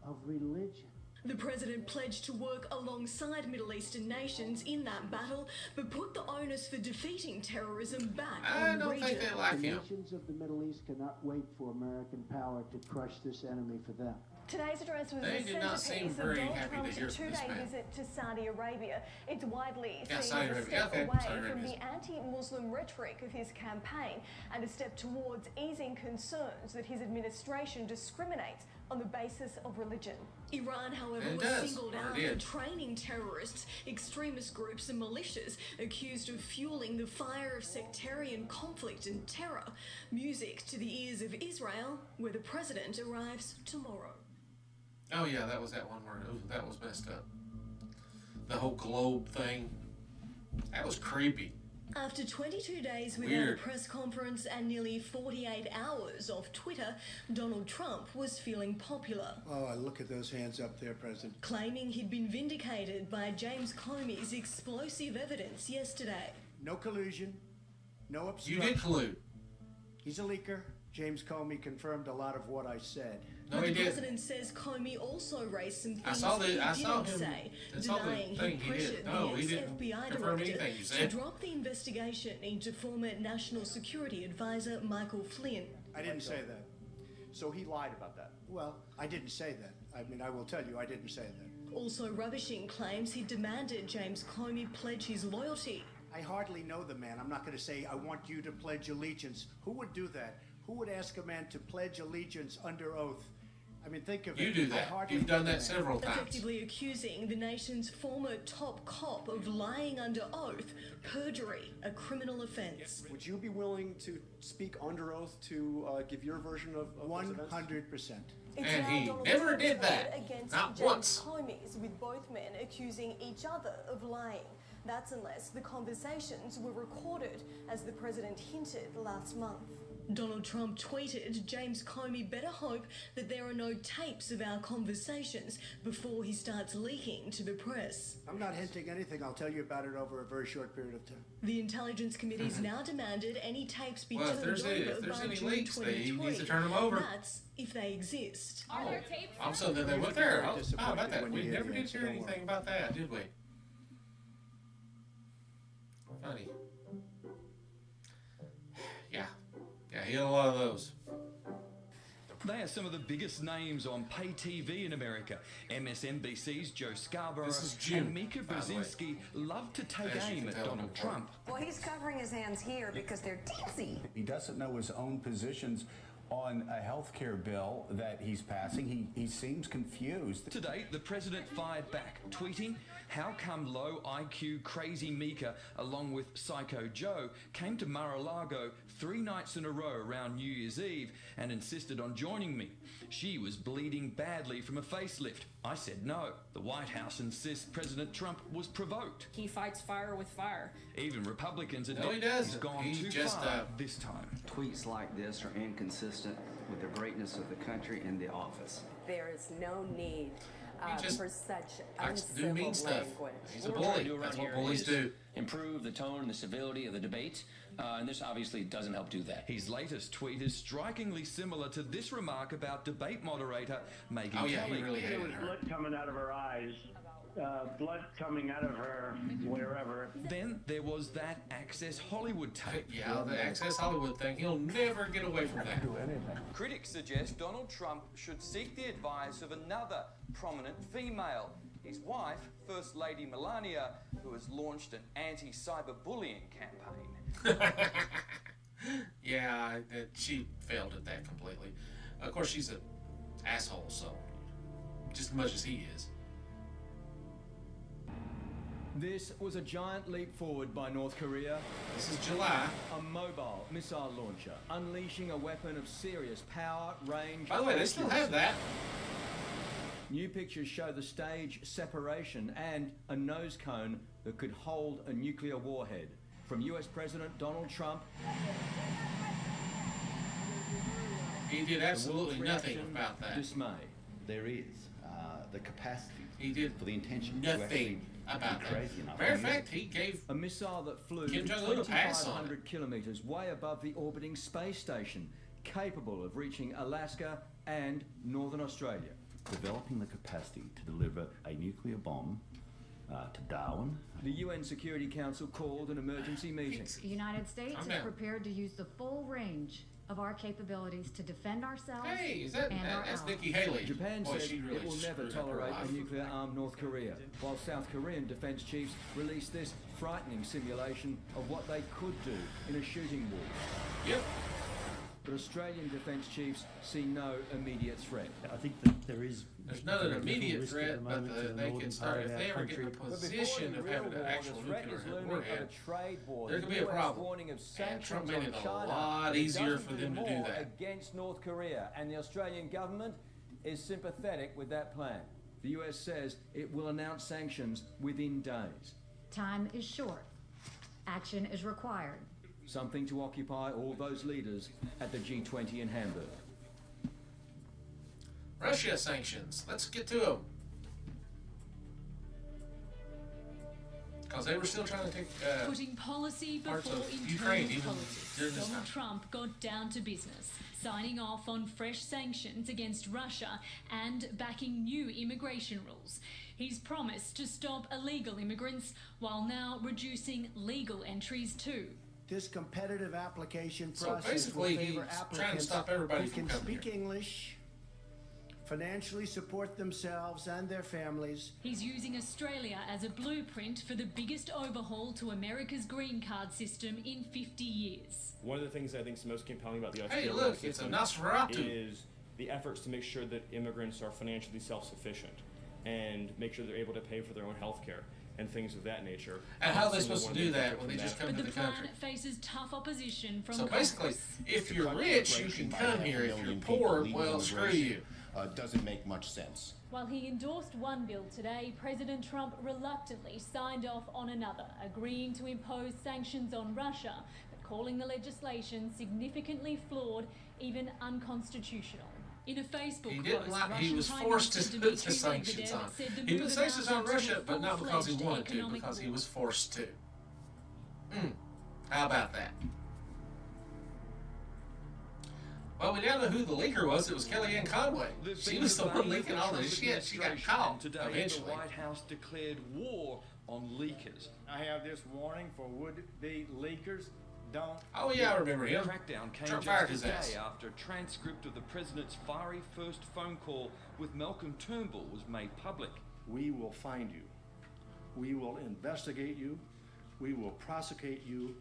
of religion. The president pledged to work alongside Middle Eastern nations in that battle, but put the onus for defeating terrorism back on the region. The nations of the Middle East cannot wait for American power to crush this enemy for them. Today's address was They the did not seem centerpiece of very Donald happy to Trump's hear from this two-day man. visit to Saudi Arabia. It's widely Yeah, seen Saudi as a Arabia. step Okay, away Saudi from Arabia. the anti-Muslim rhetoric of his campaign and a step towards easing concerns that his administration discriminates on the basis of religion. Iran, however, It was does, singled or out it for did. training terrorists, extremist groups and militias accused of fueling the fire of sectarian conflict and terror. Music to the ears of Israel, where the president arrives tomorrow. Oh yeah, that was that one word. That was messed up. The whole globe thing. That was creepy. After 22 days without Weird. a press conference and nearly 48 hours off Twitter, Donald Trump was feeling popular, Oh, look at those hands up there, President. claiming he'd been vindicated by James Comey's explosive evidence yesterday. No collusion, no You obstruction. did collude. He's a leaker. James Comey confirmed a lot of what I said. No, But he the didn't. president says Comey also raised some I things saw the- he I saw didn't him- say, I saw the denying thing he he did. pressured No, the he didn't ex-FBI confirm director anything you to said. drop the investigation into former National Security Advisor Michael Flynn. I didn't say that. So he lied about that. Well, I didn't say that. I mean, I will tell you, I didn't say that. Also rubbishing claims he demanded James Comey pledge his loyalty. I I hardly know the man. I'm not going to say, I want you to pledge allegiance. Who would do that? Who would ask a man to pledge allegiance under oath? I mean, think of it. You do that. You've done that several times. Effectively accusing the nation's former top cop of lying under oath, perjury, a criminal offence. Would you be willing to speak under oath to give your version of 100%. And he never did that. Against Not James once. Comey's, with both men accusing each other of lying. That's unless the conversations were recorded, as the president hinted last month. Donald Trump tweeted, James Comey better hope that there are no tapes of our conversations before he starts leaking to the press. I'm not hinting anything. I'll tell you about it over a very short period of time. The Intelligence Committee's now demanded any tapes be Well, if turned there's over by any June leaks, he 2023. needs to turn them over. That's if they exist. Are there tapes? I'm so that they went there. How about that? when We you hear never the did answer. hear Don't anything about that, did we? Funny. Yeah, he had a lot of those. They are some of the biggest names on pay TV in America. MSNBC's Joe Scarborough This is June, and Mika by the way. Brzezinski love to take As you aim can at tell, Donald no Trump. Well, he's covering his hands here because they're teensy. He doesn't know his own positions on a health care bill that he's passing. He seems confused. Today, the president fired back, tweeting, "How come low IQ crazy Mika, along with Psycho Joe, came to Mar-a-Lago 3 nights in a row around New Year's Eve and insisted on joining me? She was bleeding badly from a facelift. I said no. The White House insists President Trump was provoked." He fights fire with fire. Even Republicans admit No, he doesn't. he's gone He's too just, far this time. Tweets like this are inconsistent with the greatness of the country and the office. There is no need just for such likes to do uncivil mean stuff. language. He's a bully. That's what bullies do. Improve the tone and the civility of the debate, and this obviously doesn't help do that. His latest tweet is strikingly similar to this remark about debate moderator Megyn Oh, yeah, Kelly. he really hated her. Blood coming out of her eyes, blood coming out of her wherever. Then there was that Access Hollywood tape. Yeah, the Access Hollywood thing. He'll never get away from that. Critics suggest Donald Trump should seek the advice of another prominent female, his wife, First Lady Melania, who has launched an anti-cyberbullying campaign. Yeah, she failed at that completely. Of course, she's an asshole, so just as much as he is. This was a giant leap forward by North Korea. This is July. A mobile missile launcher, unleashing a weapon of serious power, range... By the way, they still have that. New pictures show the stage separation and a nose cone that could hold a nuclear warhead. From US President Donald Trump... He did absolutely nothing about that. Dismay. There is the capacity He did for the intention to actually nothing about be that. crazy enough. Matter of fact, he gave a missile that flew Kim Jong-un a pass on 2,500 kilometers way above the orbiting space station, capable of reaching Alaska and Northern Australia. Developing the capacity to deliver a nuclear bomb to Darwin. The UN Security Council called an emergency meeting. The United States is prepared to use the full range of our capabilities to defend ourselves Hey, and our that's allies. Nikki Haley. Japan Boy, says she really it will never screwed up her tolerate life. a nuclear-armed North Korea, while South Korean defense chiefs released this frightening simulation of what they could do in a shooting war. Yep. But Australian defense chiefs see no immediate threat. I think that there's not an very little immediate risk threat, at the but moment to the they northern could start part if of they our ever get in a country. position of having an actual nuclear warhead. Trade war. There could be a problem. And Trump made it a lot easier for them to do that. Against North Korea, and the Australian government is sympathetic with that plan. The US says it will announce sanctions within days. Time is short. Action is required. Something to occupy all those leaders at the G20 in Hamburg. Russia sanctions. Let's get to them. Because they were still trying to take Putting policy parts before of internal Ukraine, even politics, during this Donald time. Trump got down to business, signing off on fresh sanctions against Russia and backing new immigration rules. He's promised to stop illegal immigrants while now reducing legal entries too. This competitive application So process basically, will favor he's trying to applicants stop everybody who from can coming speak English financially support themselves and their families. He's using Australia as a blueprint for the biggest overhaul to America's green card system in 50 years. One of the things I think is most compelling about the Hey, Australian look, it's a system Nosferatu. is the efforts to make sure that immigrants are financially self-sufficient and make sure they're able to pay for their own health care and things of that nature. And how are they supposed to do that when they just come But to the the plan country? faces tough opposition from So basically, Congress. if you're rich, you can come here. If you're poor, well, screw you. Doesn't make much sense. While he endorsed one bill today, President Trump reluctantly signed off on another, agreeing to impose sanctions on Russia, but calling the legislation significantly flawed, even unconstitutional. In a Facebook He didn't post, like. He Russian was Prime forced Minister to put Dmitry the sanctions Medvedev on. said the He move put sanctions on amounted to Russia, a but not because he full-fledged wanted to, economic because he war. was forced to. How about that? Well, we now know who the leaker was. It was Kellyanne Conway. She was the one leaking all this shit. She got caught Today, eventually. the White House declared war on leakers. I have this warning for would-be leakers. Don't. Oh yeah, I remember him. Crackdown came Trump fired just his a ass. day after a transcript of the president's fiery first phone call with Malcolm Turnbull was made public. We will find you. We will investigate you. We will prosecute you.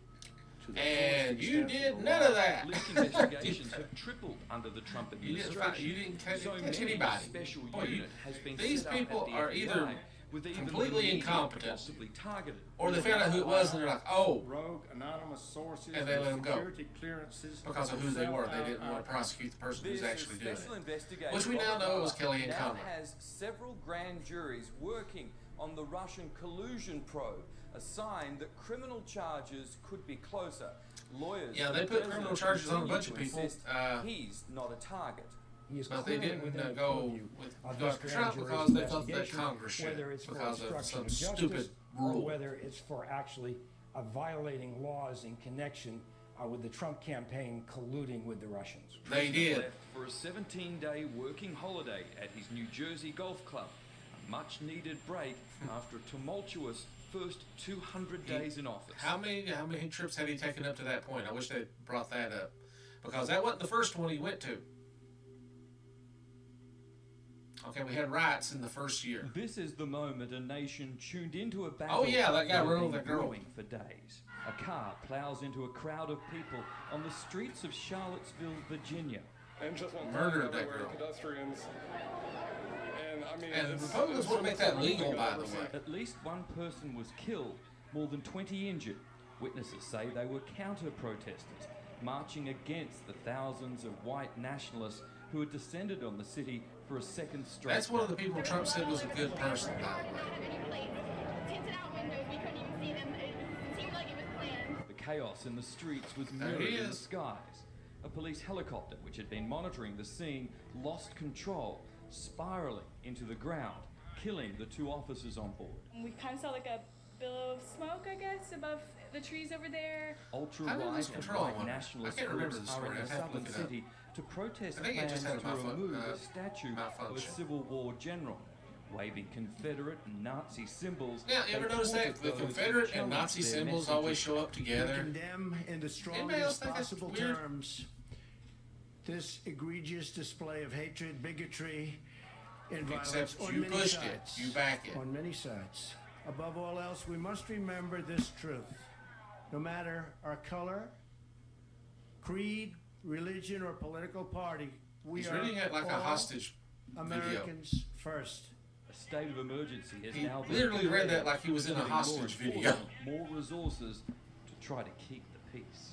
To the And fullest you extent did of the none law. of that. Leak investigations have tripled under the Trump You didn't administration. find- you didn't catch- so catch many anybody. special Boy, unit has been these set up people at the are FBI, either with even completely the media incompetent, possibly targeted. or they found out who it was and they're like, oh, Rogue anonymous sources and they let them go security clearances because of who they were. They didn't want to prosecute the person who's actually doing it. Which we now know was Kellyanne now Conway. has several grand juries working on the Russian collusion probe, a sign that criminal charges could be closer. Lawyers, Yeah, they for put the criminal president charges on a bunch of continue to people, insist he's not a target. He is But they clearly didn't within the go purview of go this after grand Trump jury's because they thought that investigation, Congress should, whether it's for because of obstruction some of justice stupid or rule. whether it's for actually violating laws in connection with the Trump campaign colluding with the Russians. They did. Left for a 17-day working holiday at his New Jersey golf club. A much-needed break after a tumultuous first 200 days in office. How many trips had he taken up to that point? I wish they brought that up, because that wasn't the first one he went to. Okay, we had riots in the first year. This is the moment a nation tuned into a battle. Oh, yeah, that guy had run been over that girl. brewing for days. A car plows into a crowd of people on the streets of Charlottesville, Virginia. And just went Murdered that everywhere, girl. pedestrians. And I mean, And it's- Republicans it's want to make that something legal, I've by never the seen. way. At least one person was killed, more than 20 injured. Witnesses say they were counter-protesters, marching against the thousands of white nationalists who had descended on the city for a second straight That's one of the day. people Trump said was a good person, by the way. The chaos in the streets was There mirrored he in the is. skies. A police helicopter, which had been monitoring the scene, lost control, spiraling into the ground, killing the two officers on board. We kind of saw like a billow of smoke, I guess, above the trees over there. Ultra How did it lose right and control? white I nationalist can't remember groups the are story. in I'd the have to southern look it up. city to protest I think it plans just had a to remove a malfunction. statue of a Malfunction. Civil War general, waving Confederate and Nazi symbols. Yeah, you ever they notice that taunted the those who Confederate and challenged Nazi their symbols message. always show up We together? condemn in the Anybody else strongest think that's possible weird? terms this egregious display of hatred, bigotry, and violence Except on you many pushed it. sides. You back it. On many sides. Above all else, we must remember this truth. No matter our color, creed, religion, or political party, we He's are reading it like a all hostage video. Americans first. A state of emergency has He now been literally read that declared, like he was in a including more hostage video. enforcement, more resources to try to keep the peace.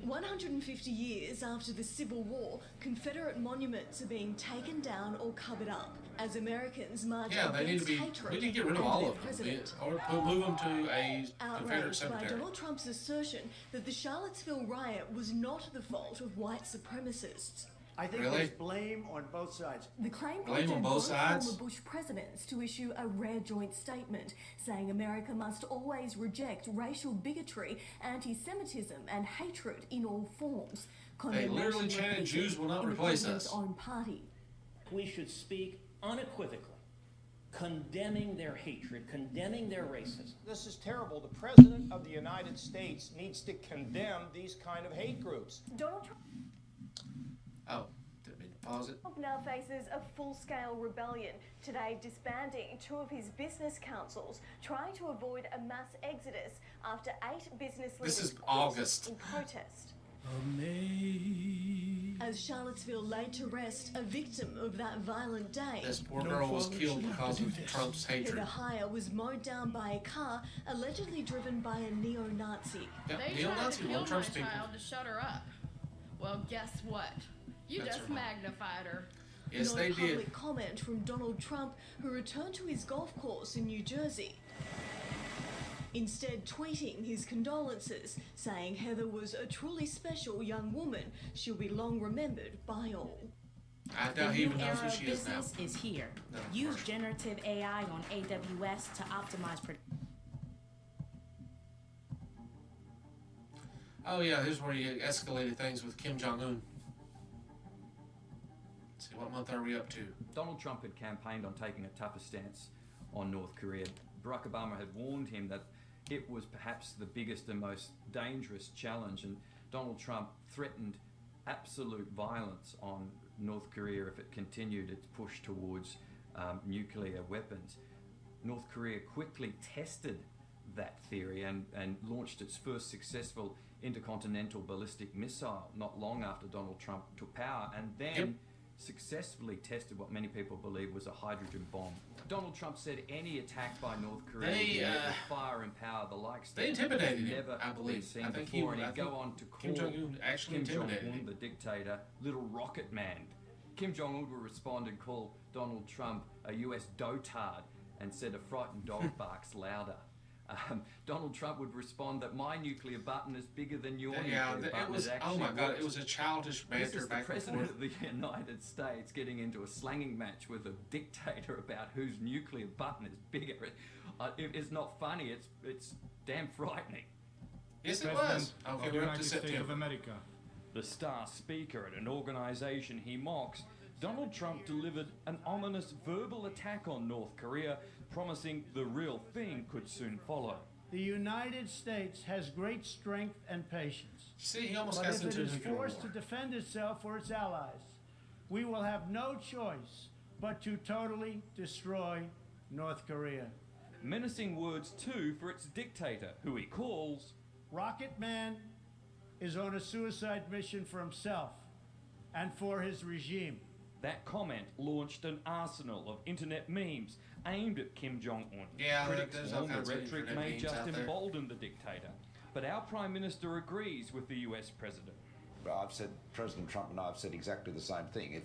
150 years after the Civil War, Confederate monuments are being taken down or covered up as Americans march Yeah, they need against to be. hatred We need to get rid of and all their of them, president. or move them to a Confederate Outraged by cemetery. Donald Trump's assertion that the Charlottesville riot was not the fault of white supremacists. I think Really? there's blame on both sides. The claim Blame on prompted both both sides? former Bush presidents to issue a rare joint statement saying America must always reject racial bigotry, anti-Semitism, and hatred in all forms. They literally Condemnation chanted, repeated "Jews will not in the replace president's us." own party. We should speak unequivocally, condemning their hatred, condemning their racism. This is terrible. The President of the United States needs to condemn these kind of hate groups. Donald Trump. Oh, didn't mean to Pause it. Trump now faces a full-scale rebellion, today disbanding 2 of his business councils, trying to avoid a mass exodus after 8 business leaders This is quit August. in protest. As Charlottesville laid to rest a victim of that violent day. This poor girl was killed because of Trump's hatred. Heather Heyer was mowed down by a car allegedly driven by a neo-Nazi. Yep, They tried neo-Nazi, to one kill of my Trump's people. child to shut her up. Well, guess what? You That's just her mom. magnified her. Yes, No they public did. comment from Donald Trump, who returned to his golf course in New Jersey. Instead, tweeting his condolences, saying Heather was a truly special young woman. She'll be long remembered by all. I doubt he even knows who she is now. Business is here. No, of Use course. generative AI on AWS to optimize Oh yeah, here's where he escalated things with Kim Jong-un. Let's see, what month are we up to? Donald Trump had campaigned on taking a tougher stance on North Korea. Barack Obama had warned him that it was perhaps the biggest and most dangerous challenge, and Donald Trump threatened absolute violence on North Korea if it continued its push towards nuclear weapons. North Korea quickly tested that theory and launched its first successful intercontinental ballistic missile not long after Donald Trump took power, and then successfully tested what many people believe was a hydrogen bomb. Donald Trump said any attack by North Korea would be met with fire and power, the likes They that intimidated we've him, never I believe. seen I think before, he- and I he'd go think on to call Kim Jong-un actually Kim intimidated Jong-un, him. the dictator, little rocket man. Kim Jong-un would respond and call Donald Trump a US dotard and said a frightened dog barks louder. Donald Trump would respond that my nuclear button is bigger than your nuclear button. it was. actually Oh my God! works. It was a childish This banter is the back and President forth. of the United States getting into a slanging match with a dictator about whose nuclear button is bigger. It's not funny. It's damn frightening. Yes, it was. Okay, we're up to United States of September. America. The star speaker at an organisation he mocks, Donald Trump delivered an ominous verbal attack on North Korea, promising the real thing could soon follow. The United States has great strength and patience. See, he almost But got if it into a is nuclear forced war. to defend itself or its allies, we will have no choice but to totally destroy North Korea. Menacing words too for its dictator, who he calls Rocket Man is on a suicide mission for himself and for his regime. That comment launched an arsenal of internet memes aimed at Kim Jong-un. Yeah, Critics there's all warn the kinds of rhetoric internet may memes just out there. embolden the dictator. But our Prime Minister agrees with the US President. I've said, President Trump and I have said exactly the same thing.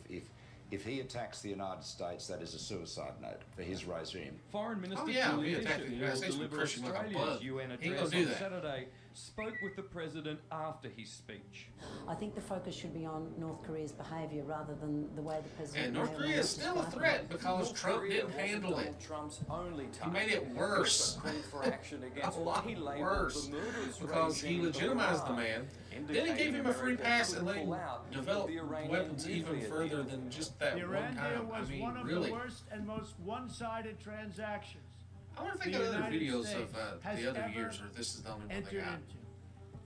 If he attacks the United States, that is a suicide note for his regime. Foreign Minister Oh, yeah, Julie we attacked Bishop, the who United will States, we deliver crush him like a Australia's bug. UN He ain't address gonna do on that. Saturday, spoke with the President after his speech. I think the focus should be on North Korea's behaviour rather than the way the president. And North may or may Korea not is still a describe threat it. because North Trump Korea didn't wasn't handle Donald it. Trump's only He target. made it worse. He also called for action against A what lot he labelled worse. the murderous Because he regime of legitimized the Iran, man. Then he indicating gave him a free America pass could and let him pull out of develop the Iranian weapons even nuclear further deal. than just that The one Iran deal time. was I mean, one of really. the worst and most one-sided transactions. I want to think the of other United videos States of has the other ever years, or this is the only one they entered got. into.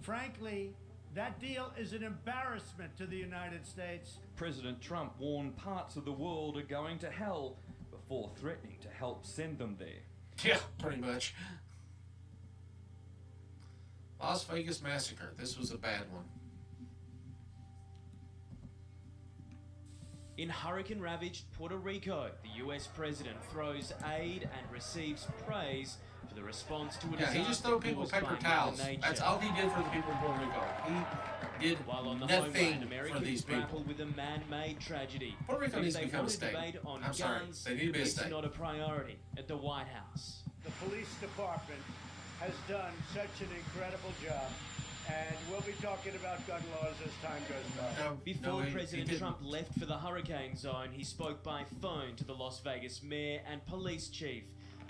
Frankly, that deal is an embarrassment to the United States. President Trump warned parts of the world are going to hell before threatening to help send them there. Yeah, pretty much. Las Vegas Massacre. This was a bad one. In hurricane-ravaged Puerto Rico, the US president throws aid and receives praise for the response to a Yeah, disaster he just threw people caused paper by towels. Mother Nature. That's all he did for the people of Puerto Rico. He did While on the homeland, nothing for Americans these people. grapple with a man-made tragedy. Puerto Rico If needs to they become a want state. debate on I'm sorry, guns, they need to be a it's state. not a priority at the White House. The police department has done such an incredible job, and we'll be talking about gun laws as time goes by. Before he President didn't. Trump left for the hurricane zone, he spoke by phone to the Las Vegas mayor and police chief.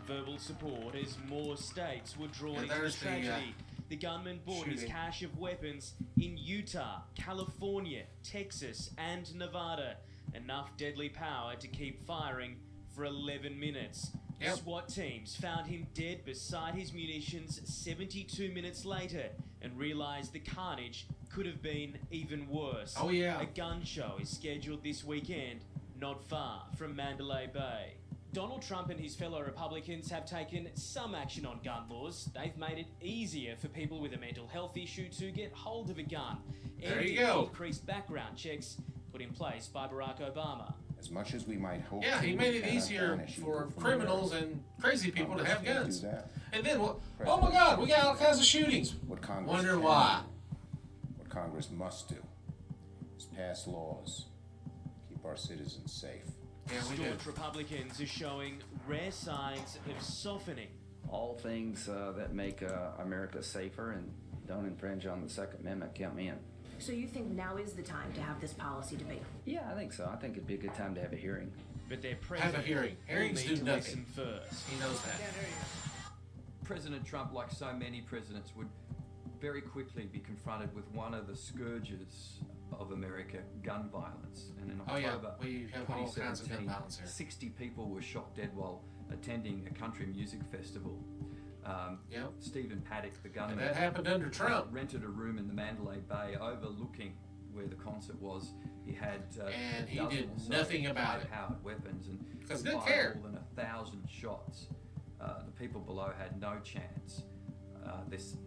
Verbal support as more states were drawn Yeah, into the there's the, tragedy. The gunman bought his shooting. cache of weapons in Utah, California, Texas, and Nevada. Enough deadly power to keep firing for 11 minutes. Yep. SWAT teams found him dead beside his munitions 72 minutes later and realized the carnage could have been even worse. Oh, yeah. A gun show is scheduled this weekend, not far from Mandalay Bay. Donald Trump and his fellow Republicans have taken some action on gun laws. They've made it easier for people with a mental health issue to get hold of a gun. There and you go. increased background checks put in place by Barack Obama. As much as we might hope. Yeah, he made it easier for criminals and crazy people to have guns. And then, oh my God, we got all kinds of shootings. What Congress Wonder can why. do, what Congress must do, is pass laws, keep our citizens safe. Yeah, we do. Staunch Republicans are showing rare signs of softening. All things that make America safer and don't infringe on the Second Amendment count me in. So you think now is the time to have this policy debate? Yeah, I think so. I think it'd be a good time to have a hearing. But their president Have a hearing. will Hearings need do to nothing. listen first. He knows that. President Trump, like so many presidents, would very quickly be confronted with one of the scourges of America, gun violence. And in Oh, yeah. October We have all kinds of gun 2017, violence here. 60 people were shot dead while attending a country music festival. Yep. Stephen Paddock, the gunman, And that happened under Trump. rented a room in the Mandalay Bay overlooking where the concert was. He had And he a dozen did or so nothing about it. high-powered weapons and Because he didn't fired care. more than 1,000 shots. The people below had no chance. This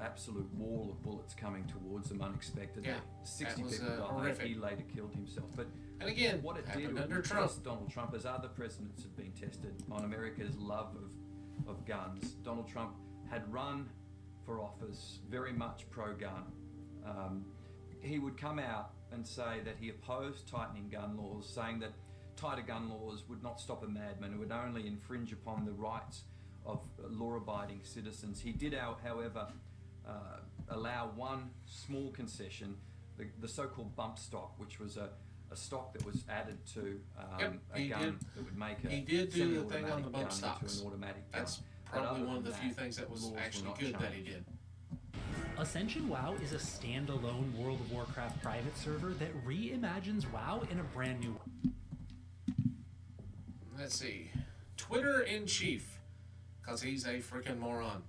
absolute wall of bullets coming towards them unexpectedly. Yeah, 60 that was, people died. horrific. He later killed himself. But And again, what it happened did under was Trump. test Donald Trump, as other presidents have been tested, on America's love of guns. Donald Trump had run for office very much pro-gun. He would come out and say that he opposed tightening gun laws, saying that tighter gun laws would not stop a madman, it would only infringe upon the rights of law-abiding citizens. He did, however, allow one small concession, the so-called bump stock, which was a stock that was added to a gun that would make a He did do the thing on the semi-automatic bump gun stocks. into an automatic gun. That's But probably other one of than the few that, things that was laws were actually not good that he changed. did. Ascension WoW is a standalone World of Warcraft private server that reimagines WoW in a brand new way. Let's see. Twitter in chief, because he's a freaking moron.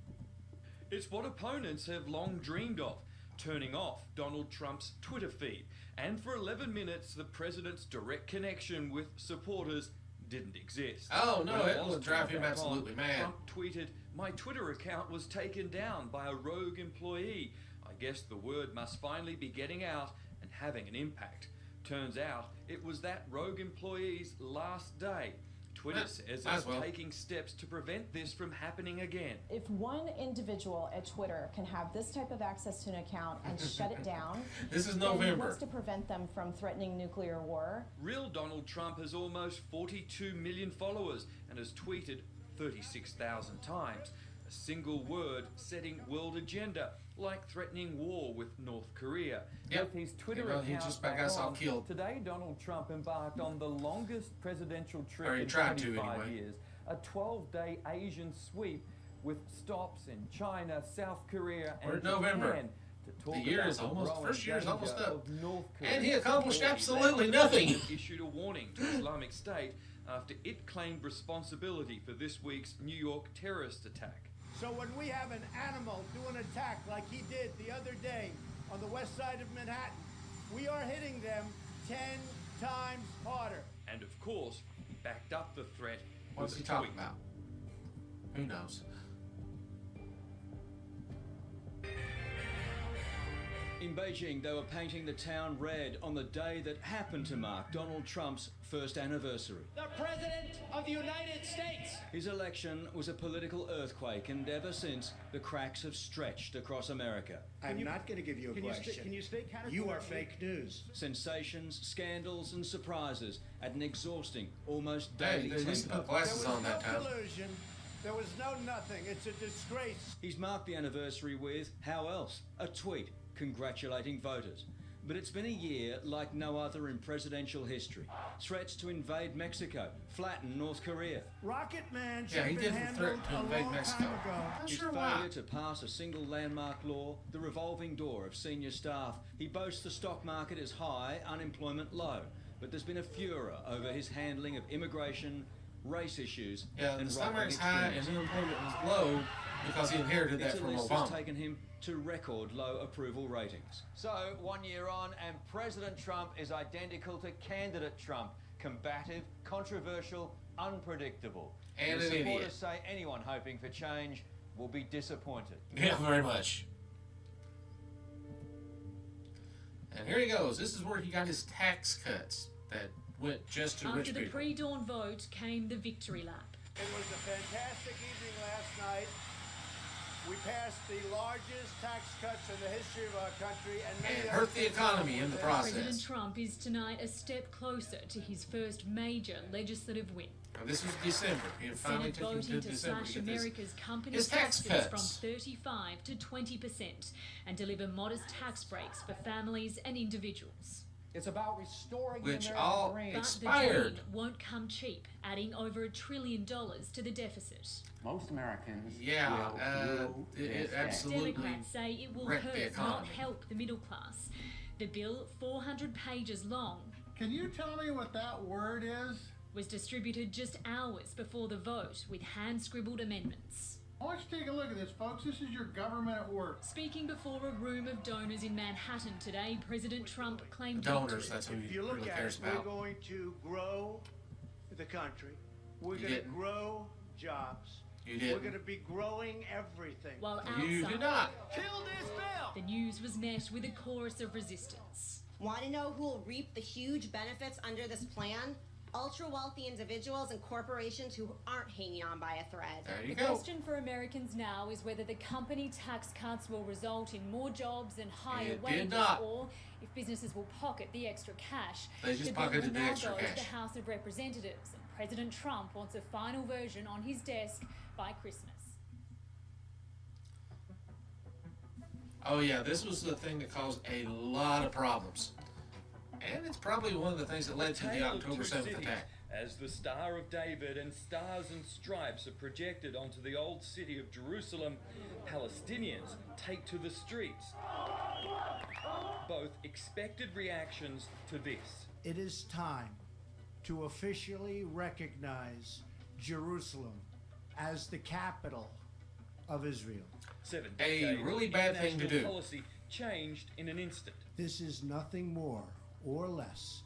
It's what opponents have long dreamed of, turning off Donald Trump's Twitter feed. And for 11 minutes, the president's direct connection with supporters didn't exist. Oh, no, When it wasn't will drive him back absolutely on, mad. Trump tweeted, "My Twitter account was taken down by a rogue employee. I guess the word must finally be getting out and having an impact." Turns out it was that rogue employee's last day. Twitter says might it's as well. taking steps to prevent this from happening again. If one individual at Twitter can have this type of access to an account and shut it down, This is then November. what's to prevent them from threatening nuclear war? Real Donald Trump has almost 42 million followers and has tweeted 36,000 times. A single word setting world agenda, like threatening war with North Korea. Yep. With his Twitter Yeah, well, he account just got back us all on, killed. Today, Donald Trump embarked on the longest presidential trip Or he in tried to, 25 anyway. years. A 12-day Asian sweep with stops in China, South Korea, We're and in November. Japan to talk The year about is the almost, growing first year is almost danger up. of North Korea. And he accomplished Before he absolutely left, nothing. the president issued a warning to Islamic State after it claimed responsibility for this week's New York terrorist attack. So when we have an animal do an attack like he did the other day on the west side of Manhattan, we are hitting them 10 times harder. And of course, he backed up the threat. What's with he a talking tweet. about? Who knows? In Beijing, they were painting the town red on the day that happened to mark Donald Trump's first anniversary. The President of the United States! His election was a political earthquake, and ever since, the cracks have stretched across America. I'm not going to give you a question. Can you stay You are categorically? fake news. Sensations, scandals, and surprises at an exhausting, almost Hey, daily they used to tempo. put glasses There was on no that time. collusion. There was no nothing. It's a disgrace. He's marked the anniversary with, how else? A tweet congratulating voters. But it's been a year like no other in presidential history. Threats to invade Mexico, flatten North Korea. Rocket Man should Yeah, he have been did the handled threat to a invade long Mexico. time ago. Not His sure failure why. to pass a single landmark law, the revolving door of senior staff. He boasts the stock market is high, unemployment low. But there's been a furor over his handling of immigration, race issues, Yeah, and the stock right-wing market's high and extremism. unemployment is low, because he inherited that from It's Obama. taken him to record low approval ratings. So, 1 year on, and President Trump is identical to candidate Trump. Combative, controversial, unpredictable. And the an supporters idiot. say anyone hoping for change will be disappointed. Yeah, very much. And here he goes. This is where he got his tax cuts that went just to After rich the people. pre-dawn vote came the victory lap. It was a fantastic evening last night. We passed the largest tax cuts in the history of our country, and many And other hurt the things economy in the process. President Trump is tonight a step closer to his first major legislative win. Now, this was December. He finally Senate took him voting to to December slash to get America's company his tax taxes cuts. from 35 to 20% and deliver modest tax breaks for families and individuals. It's about restoring Which the American all dream. But expired. the dream won't come cheap, adding over $1 trillion to the deficit. Most Americans Yeah, will it this absolutely Democrats say it will wrecked the hurt, not economy. help the middle class. The bill, 400 pages long, Can you tell me what that word is? was distributed just hours before the vote with hand-scribbled amendments. I want you to take a look at this, folks. This is your government at work. Speaking before a room of donors in Manhattan today, President Trump claimed Donors, victory. that's who If he you look really at cares it, we're about. going to grow the country. We're You going to didn't. grow jobs. You We're didn't. going to be growing everything. While outside, You did not. Kill this bill! the news was met with a chorus of resistance. Want to know who will reap the huge benefits under this plan? Ultra wealthy individuals and corporations who aren't hanging on by a thread. There you The go. question for Americans now is whether the company tax cuts will result in more jobs and higher It did wages, not. or if businesses will pocket the extra cash. They just the bill pocketed will the now extra go to cash. the House of Representatives, and President Trump wants a final version on his desk by Christmas. Oh yeah, this was the thing that caused a lot of problems. And it's probably one of the things that led to the Tale of October two 7th cities, attack. as the Star of David and Stars and Stripes are projected onto the old city of Jerusalem, Palestinians take to the streets. Both expected reactions to this. It is time to officially recognize Jerusalem as the capital of Israel. 7 A decades really of bad thing to international do. Policy changed in an instant. This is nothing more or less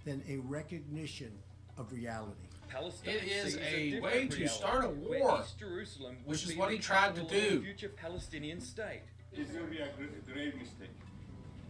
than a recognition of reality. Palestine It is sees a different way to reality, start a where war, East Jerusalem would which is be what the he tried to capital of a do. future Palestinian state. It will be a grave mistake.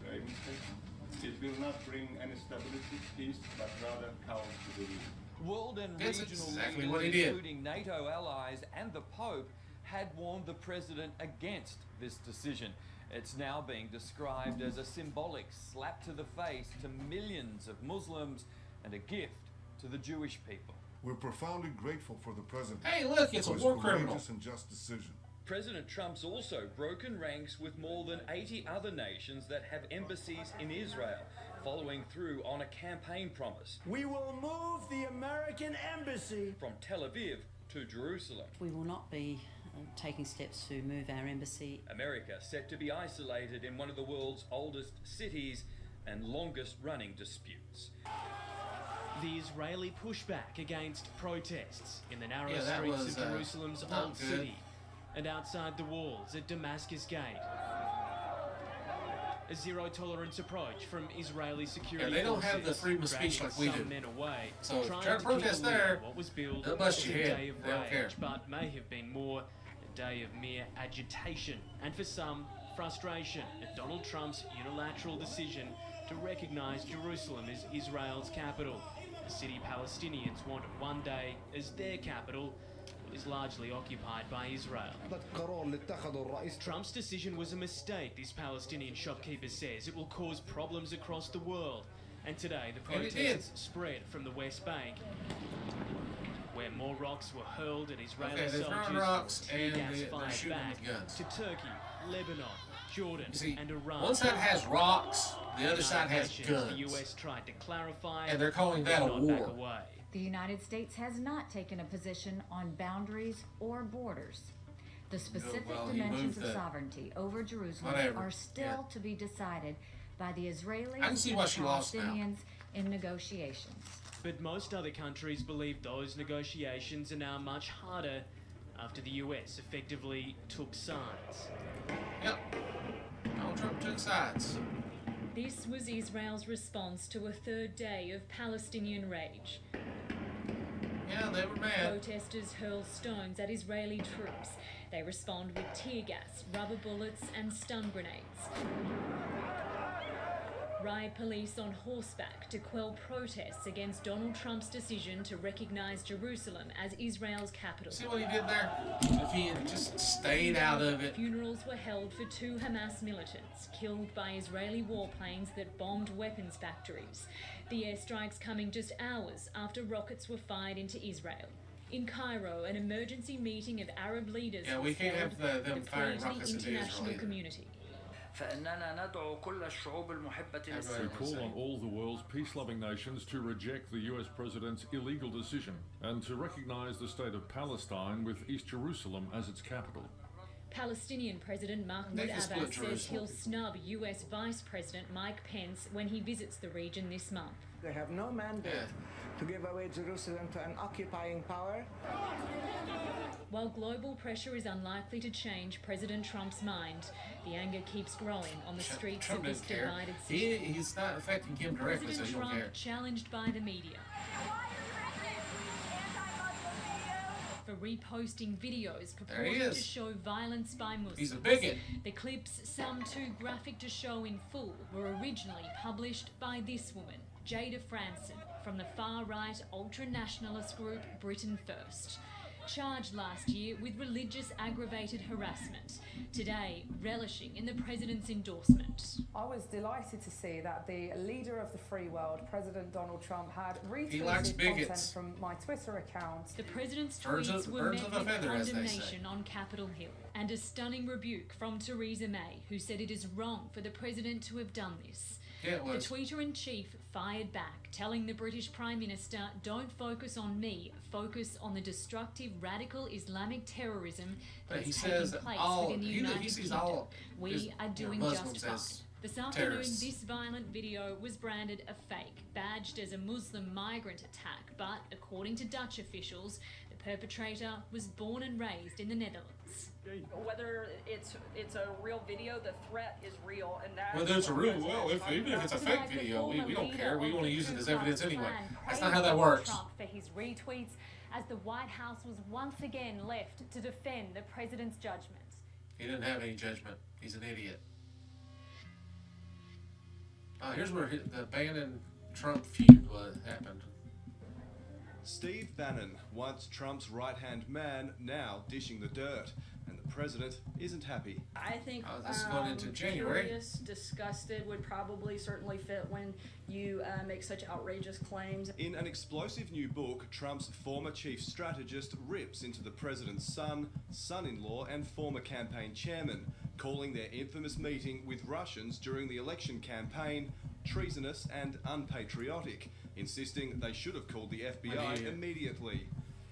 Grave mistake. It will not bring any stability, peace, but rather chaos to the region. World and That's regional exactly leaders, what he did. including NATO allies and the Pope, had warned the president against this decision. It's now being described as a symbolic slap to the face to millions of Muslims and a gift to the Jewish people. We're profoundly grateful for the president. Hey, look, it's for a his war criminal. courageous and just decision. President Trump's also broken ranks with more than 80 other nations that have embassies in Israel, following through on a campaign promise We will move the American embassy from Tel Aviv to Jerusalem. We will not be taking steps to move our embassy. America set to be isolated in one of the world's oldest cities and longest running disputes. The Israeli pushback against protests in the narrow Yeah, that streets was, of Jerusalem's not old good. city and outside the walls at Damascus Gate. A zero-tolerance approach from Israeli security Yeah, they don't have forces, the freedom of speech dragging like we some do. men away, So if you trying try to keep protest alive there, what was billed they'll bust as your a head. day of They don't care. rage, but may have been more a day of mere agitation, and for some, frustration at Donald Trump's unilateral decision to recognize Jerusalem as Israel's capital, a city Palestinians want one day as their capital, but is largely occupied by Israel. Trump's decision was a mistake, this Palestinian shopkeeper says. It will cause problems across the world. And today, the And it protests spread from the West Bank, where more rocks were hurled at Israeli Okay, they're throwing soldiers, rocks tear and gas they're fired shooting back with guns. to Turkey, Lebanon, Jordan, You see, and Iran. one side has rocks, the other United side has Nations, guns. The US tried to clarify, And they're calling that a but not back war. away. The United States has not taken a position on boundaries or borders. The specific well, he dimensions moved of the- sovereignty over Jerusalem whatever, are still to be decided by the Israelis I can see and why she lost now. Palestinians in negotiations. But most other countries believe those negotiations are now much harder after the US effectively took sides. Yep. Donald Trump took sides. This was Israel's response to a third day of Palestinian rage. Yeah, they were mad. Protesters hurl stones at Israeli troops. They respond with tear gas, rubber bullets and stun grenades. Riot police on horseback to quell protests against Donald Trump's decision to recognise Jerusalem as Israel's capital. See what he did there? If he had just stayed out of it. Funerals were held for 2 Hamas militants killed by Israeli warplanes that bombed weapons factories. The airstrikes coming just hours after rockets were fired into Israel. In Cairo, an emergency meeting of Arab leaders we can't have them that firing to rockets the into international Israel. community. We call on all the world's peace-loving nations to reject the US president's illegal decision and to recognise the state of Palestine with East Jerusalem as its capital. Palestinian President Mahmoud Abbas says he'll snub US Vice President Mike Pence when he visits the region this month. They have no mandate to give away Jerusalem to an occupying power. While global pressure is unlikely to change President Trump's mind, the anger keeps growing on the streets Trump of this doesn't care. divided city. He's not affecting him directly, so President he don't Trump care. challenged by the media for reposting videos There he purporting to is. show violence by Muslims. He's a bigot. The clips, some too graphic to show in full, were originally published by this woman, Jada Franson, from the far-right ultra-nationalist group Britain First. Charged last year with religious aggravated harassment, today relishing in the president's endorsement. I was delighted to see that the leader of the free world, President Donald Trump, had He likes retweeted bigots. content from my Twitter account. The president's Birds tweets of- were birds met of a with feather, as they say. condemnation on Capitol Hill and a stunning rebuke from Theresa May, who said it is wrong for the president to have done this. Yeah, it was. The tweeter-in-chief fired back, telling the British Prime Minister, "Don't focus on me, focus on the destructive radical Islamic terrorism But that he is taking says place all- within the he United sees Kingdom. all We are doing Muslims just fine." as This afternoon, terrorists. this violent video was branded a fake, badged as a Muslim migrant attack, but according to Dutch officials, the perpetrator was born and raised in the Netherlands. Whether it's a real video, the threat is real, and that. Whether it's a real, well, even if it's a fake video, we don't care. We want to use it as evidence anyway. That's not how that works. Trump for his retweets as the White House was once again left to defend the president's judgment. He didn't have any judgment. He's an idiot. Here's where the Bannon-Trump feud happened. Steve Bannon, once Trump's right-hand man, now dishing the dirt. And the president isn't happy. I think this is going into January. Curious, disgusted would probably certainly fit when you make such outrageous claims. In an explosive new book, Trump's former chief strategist rips into the president's son, son-in-law and former campaign chairman, calling their infamous meeting with Russians during the election campaign treasonous and unpatriotic, insisting they should have called the FBI immediately.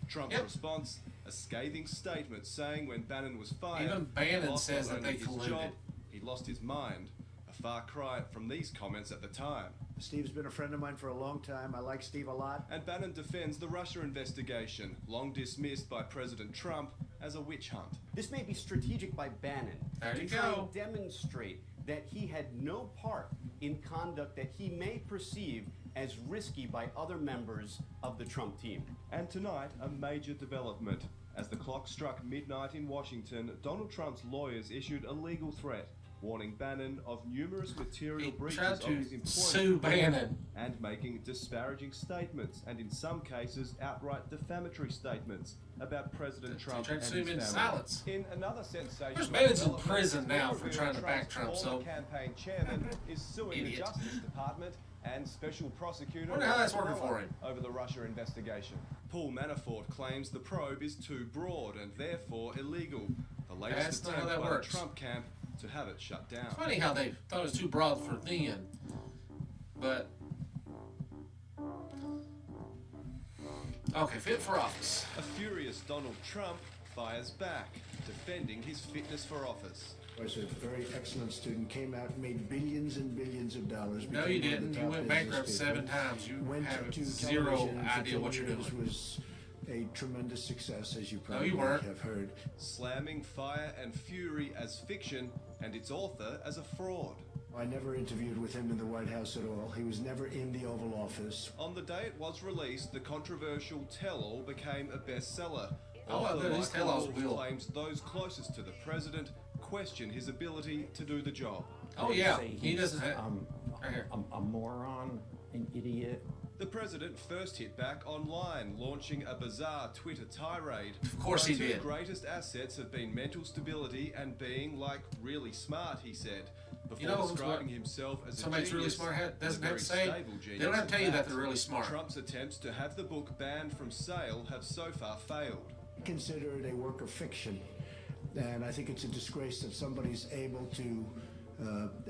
Trump's response, a scathing statement saying when Bannon was fired, Even Bannon he lost says not that only they his colluded. job, he lost his mind. A far cry from these comments at the time. Steve's been a friend of mine for a long time. I like Steve a lot. And Bannon defends the Russia investigation, long dismissed by President Trump as a witch hunt. This may be strategic by Bannon There you to try go. and demonstrate that he had no part in conduct that he may perceive as risky by other members of the Trump team. And tonight, a major development. As the clock struck midnight in Washington, Donald Trump's lawyers issued a legal threat, warning Bannon of numerous material breaches tried of to his employment sue Bannon. and making disparaging statements, and in some cases, outright defamatory statements about President Trump tried and to sue him his in family. silence. In another sensation, Where's Bannon's in prison now for trying to back Trump, former so campaign chairman is suing the idiot. Justice Department and Special Prosecutor Wonder how that's working Mueller for him. over the Russia investigation. Paul Manafort claims the probe is too broad and therefore illegal. The latest That's not how attempt that by works. the Trump camp to have it shut down. It's funny how they thought it was too broad for then, but okay, fit for office. A furious Donald Trump fires back, defending his fitness for office. I was a very excellent student, came out and made billions and billions of dollars. No, became you one of the didn't. You top went business bankrupt people. 7 times. You Went have to zero television for idea 10 what you're years, doing. Was a tremendous success, as you No, probably you weren't. have heard. Slamming Fire and Fury as fiction and its author as a fraud. I never interviewed with him in the White House at all. He was never in the Oval Office. On the day it was released, the controversial tell-all became a bestseller. Oh, Author these Michael tell-alls Wolff will. claims those closest to the president question his ability to do the job. Oh yeah, he doesn't have. Right here. A moron, an idiot. The president first hit back online, launching a bizarre Twitter tirade. Of course My he two did. greatest assets have been mental stability and being, like, really smart, he said. Before You know, describing himself as somebody a that's really genius, smart doesn't and a have to very say. stable They don't have to tell you that they're really smart. Trump's attempts to have the book banned from sale have so far failed. I consider it a work of fiction, and I think it's a disgrace that somebody's able to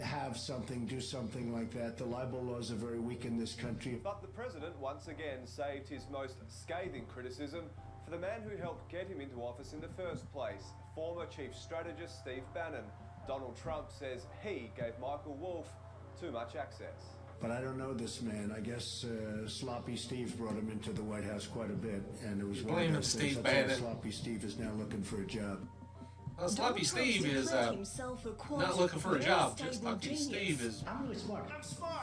have something, do something like that. The libel laws are very weak in this country. But the president once again saved his most scathing criticism for the man who helped get him into office in the first place, former chief strategist Steve Bannon. Donald Trump says he gave Michael Wolff too much access. But I don't know this man. I guess Sloppy Steve brought him into the White House quite a bit, and it was one Blaming of those things. Steve That's why Bannon. Sloppy Steve is now looking for a job. Well, Sloppy Steve is not looking for a job. Just Sloppy Steve is I'm really smart.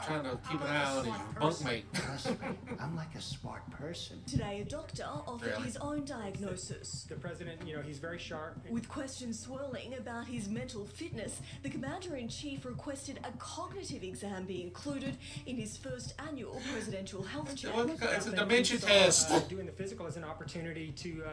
trying to keep an eye on his bunkmate. Trust me, I'm like a smart person. Today, a doctor offered Really? his own diagnosis. The president, he's very sharp. With questions swirling about his mental fitness, the commander-in-chief requested a cognitive exam be included in his first annual presidential health check. It's a dementia test. Doing the physical as an opportunity to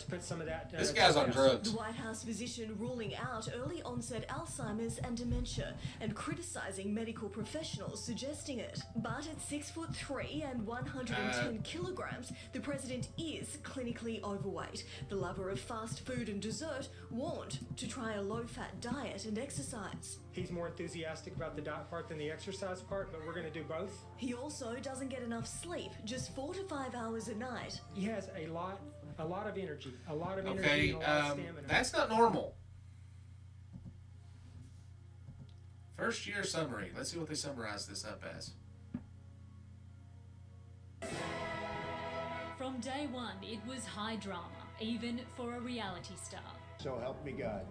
put some of that. This guy's on drugs. The White House physician ruling out early onset Alzheimer's and dementia and criticizing medical professionals suggesting it. But at 6'3" and 110 kilograms, the president is clinically overweight. The lover of fast food and dessert warned to try a low-fat diet and exercise. He's more enthusiastic about the diet part than the exercise part, but we're going to do both. He also doesn't get enough sleep, just 4 to 5 hours a night. He has a lot of energy, and a lot of stamina. That's not normal. First year summary. Let's see what they summarize this up as. From day one, it was high drama, even for a reality star. So help me God.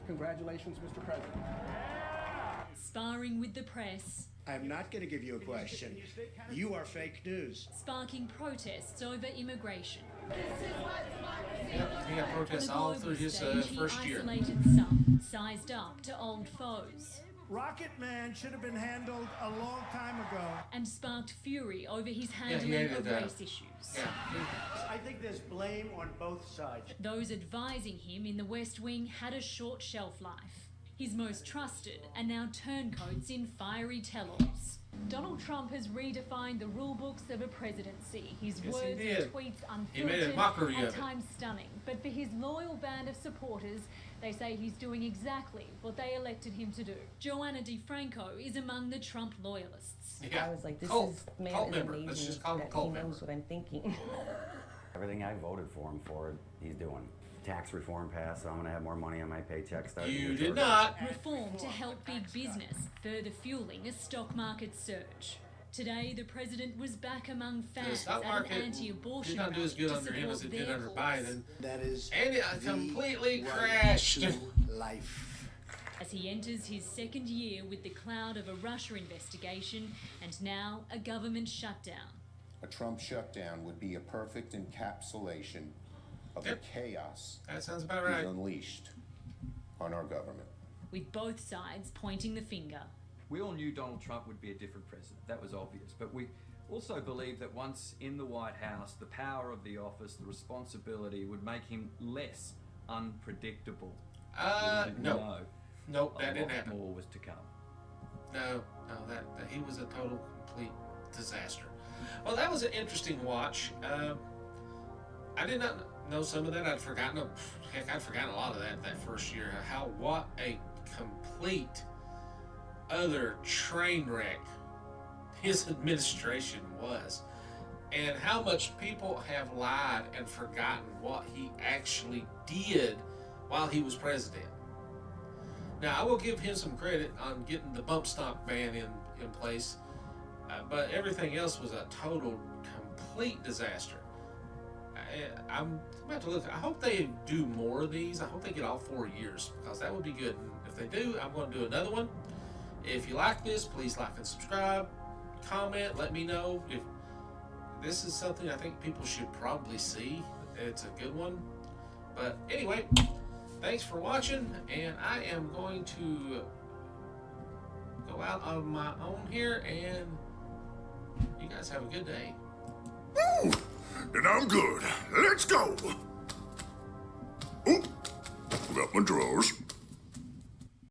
Congratulations, Mr. President. Sparring with the press, I'm not going to give you a question. You are fake news. sparking protests over immigration. Yep, he got protests On a all global through his stage, first he year. isolated some, sized up to old foes, Rocket Man should have been handled a long time ago. and sparked fury over his he handling hated of that. race issues. Yeah. I think there's blame on both sides. Those advising him in the West Wing had a short shelf life. His most trusted are now turncoats in fiery tell-alls. Donald Trump has redefined the rule books of a presidency. His Yes, he words did. and tweets He made a unfiltered, mockery at of it. times stunning. But for his loyal band of supporters, they say he's doing exactly what they elected him to do. Joanna DeFranco is among the Trump loyalists. Yeah. I was like, this Cult- is man cult is member. Let's amazing just call him that cult he member. knows what I'm thinking. Everything I voted for him for, he's doing. Tax reform passed, so I'm going to have more money on my paycheck starting. You in did Georgia. not. Reform to help big business, further fueling a stock market surge. Today, the president was back among The fans stock at market an anti-abortion did not do as rally good to under him as it support did their under cause. Biden. That is And it the completely right crashed. to life. As he enters his second year with the cloud of a Russia investigation and now a government shutdown. A Trump shutdown would be a perfect encapsulation of the chaos That sounds about right. he's unleashed on our government. With both sides pointing the finger. We all knew Donald Trump would be a different president. That was obvious. But we also believed that once in the White House, the power of the office, the responsibility would make him less unpredictable. No. Nope, that didn't A lot happen. more was to come. No, that he was a total, complete disaster. Well, that was an interesting watch. I did not know some of that. I'd forgotten a lot of that first year. What a complete other train wreck his administration was, and how much people have lied and forgotten what he actually did while he was president. Now, I will give him some credit on getting the bump stock ban in place, but everything else was a total, complete disaster. I'm about to look. I hope they do more of these. I hope they get all 4 years, because that would be good. And if they do, I'm going to do another one. If you like this, please like and subscribe. Comment. Let me know if this is something I think people should probably see. It's a good one. But anyway, thanks for watching, and I am going to go out on my own here, and you guys have a good day. Woo! And I'm good. Let's go. Oh, got my drawers.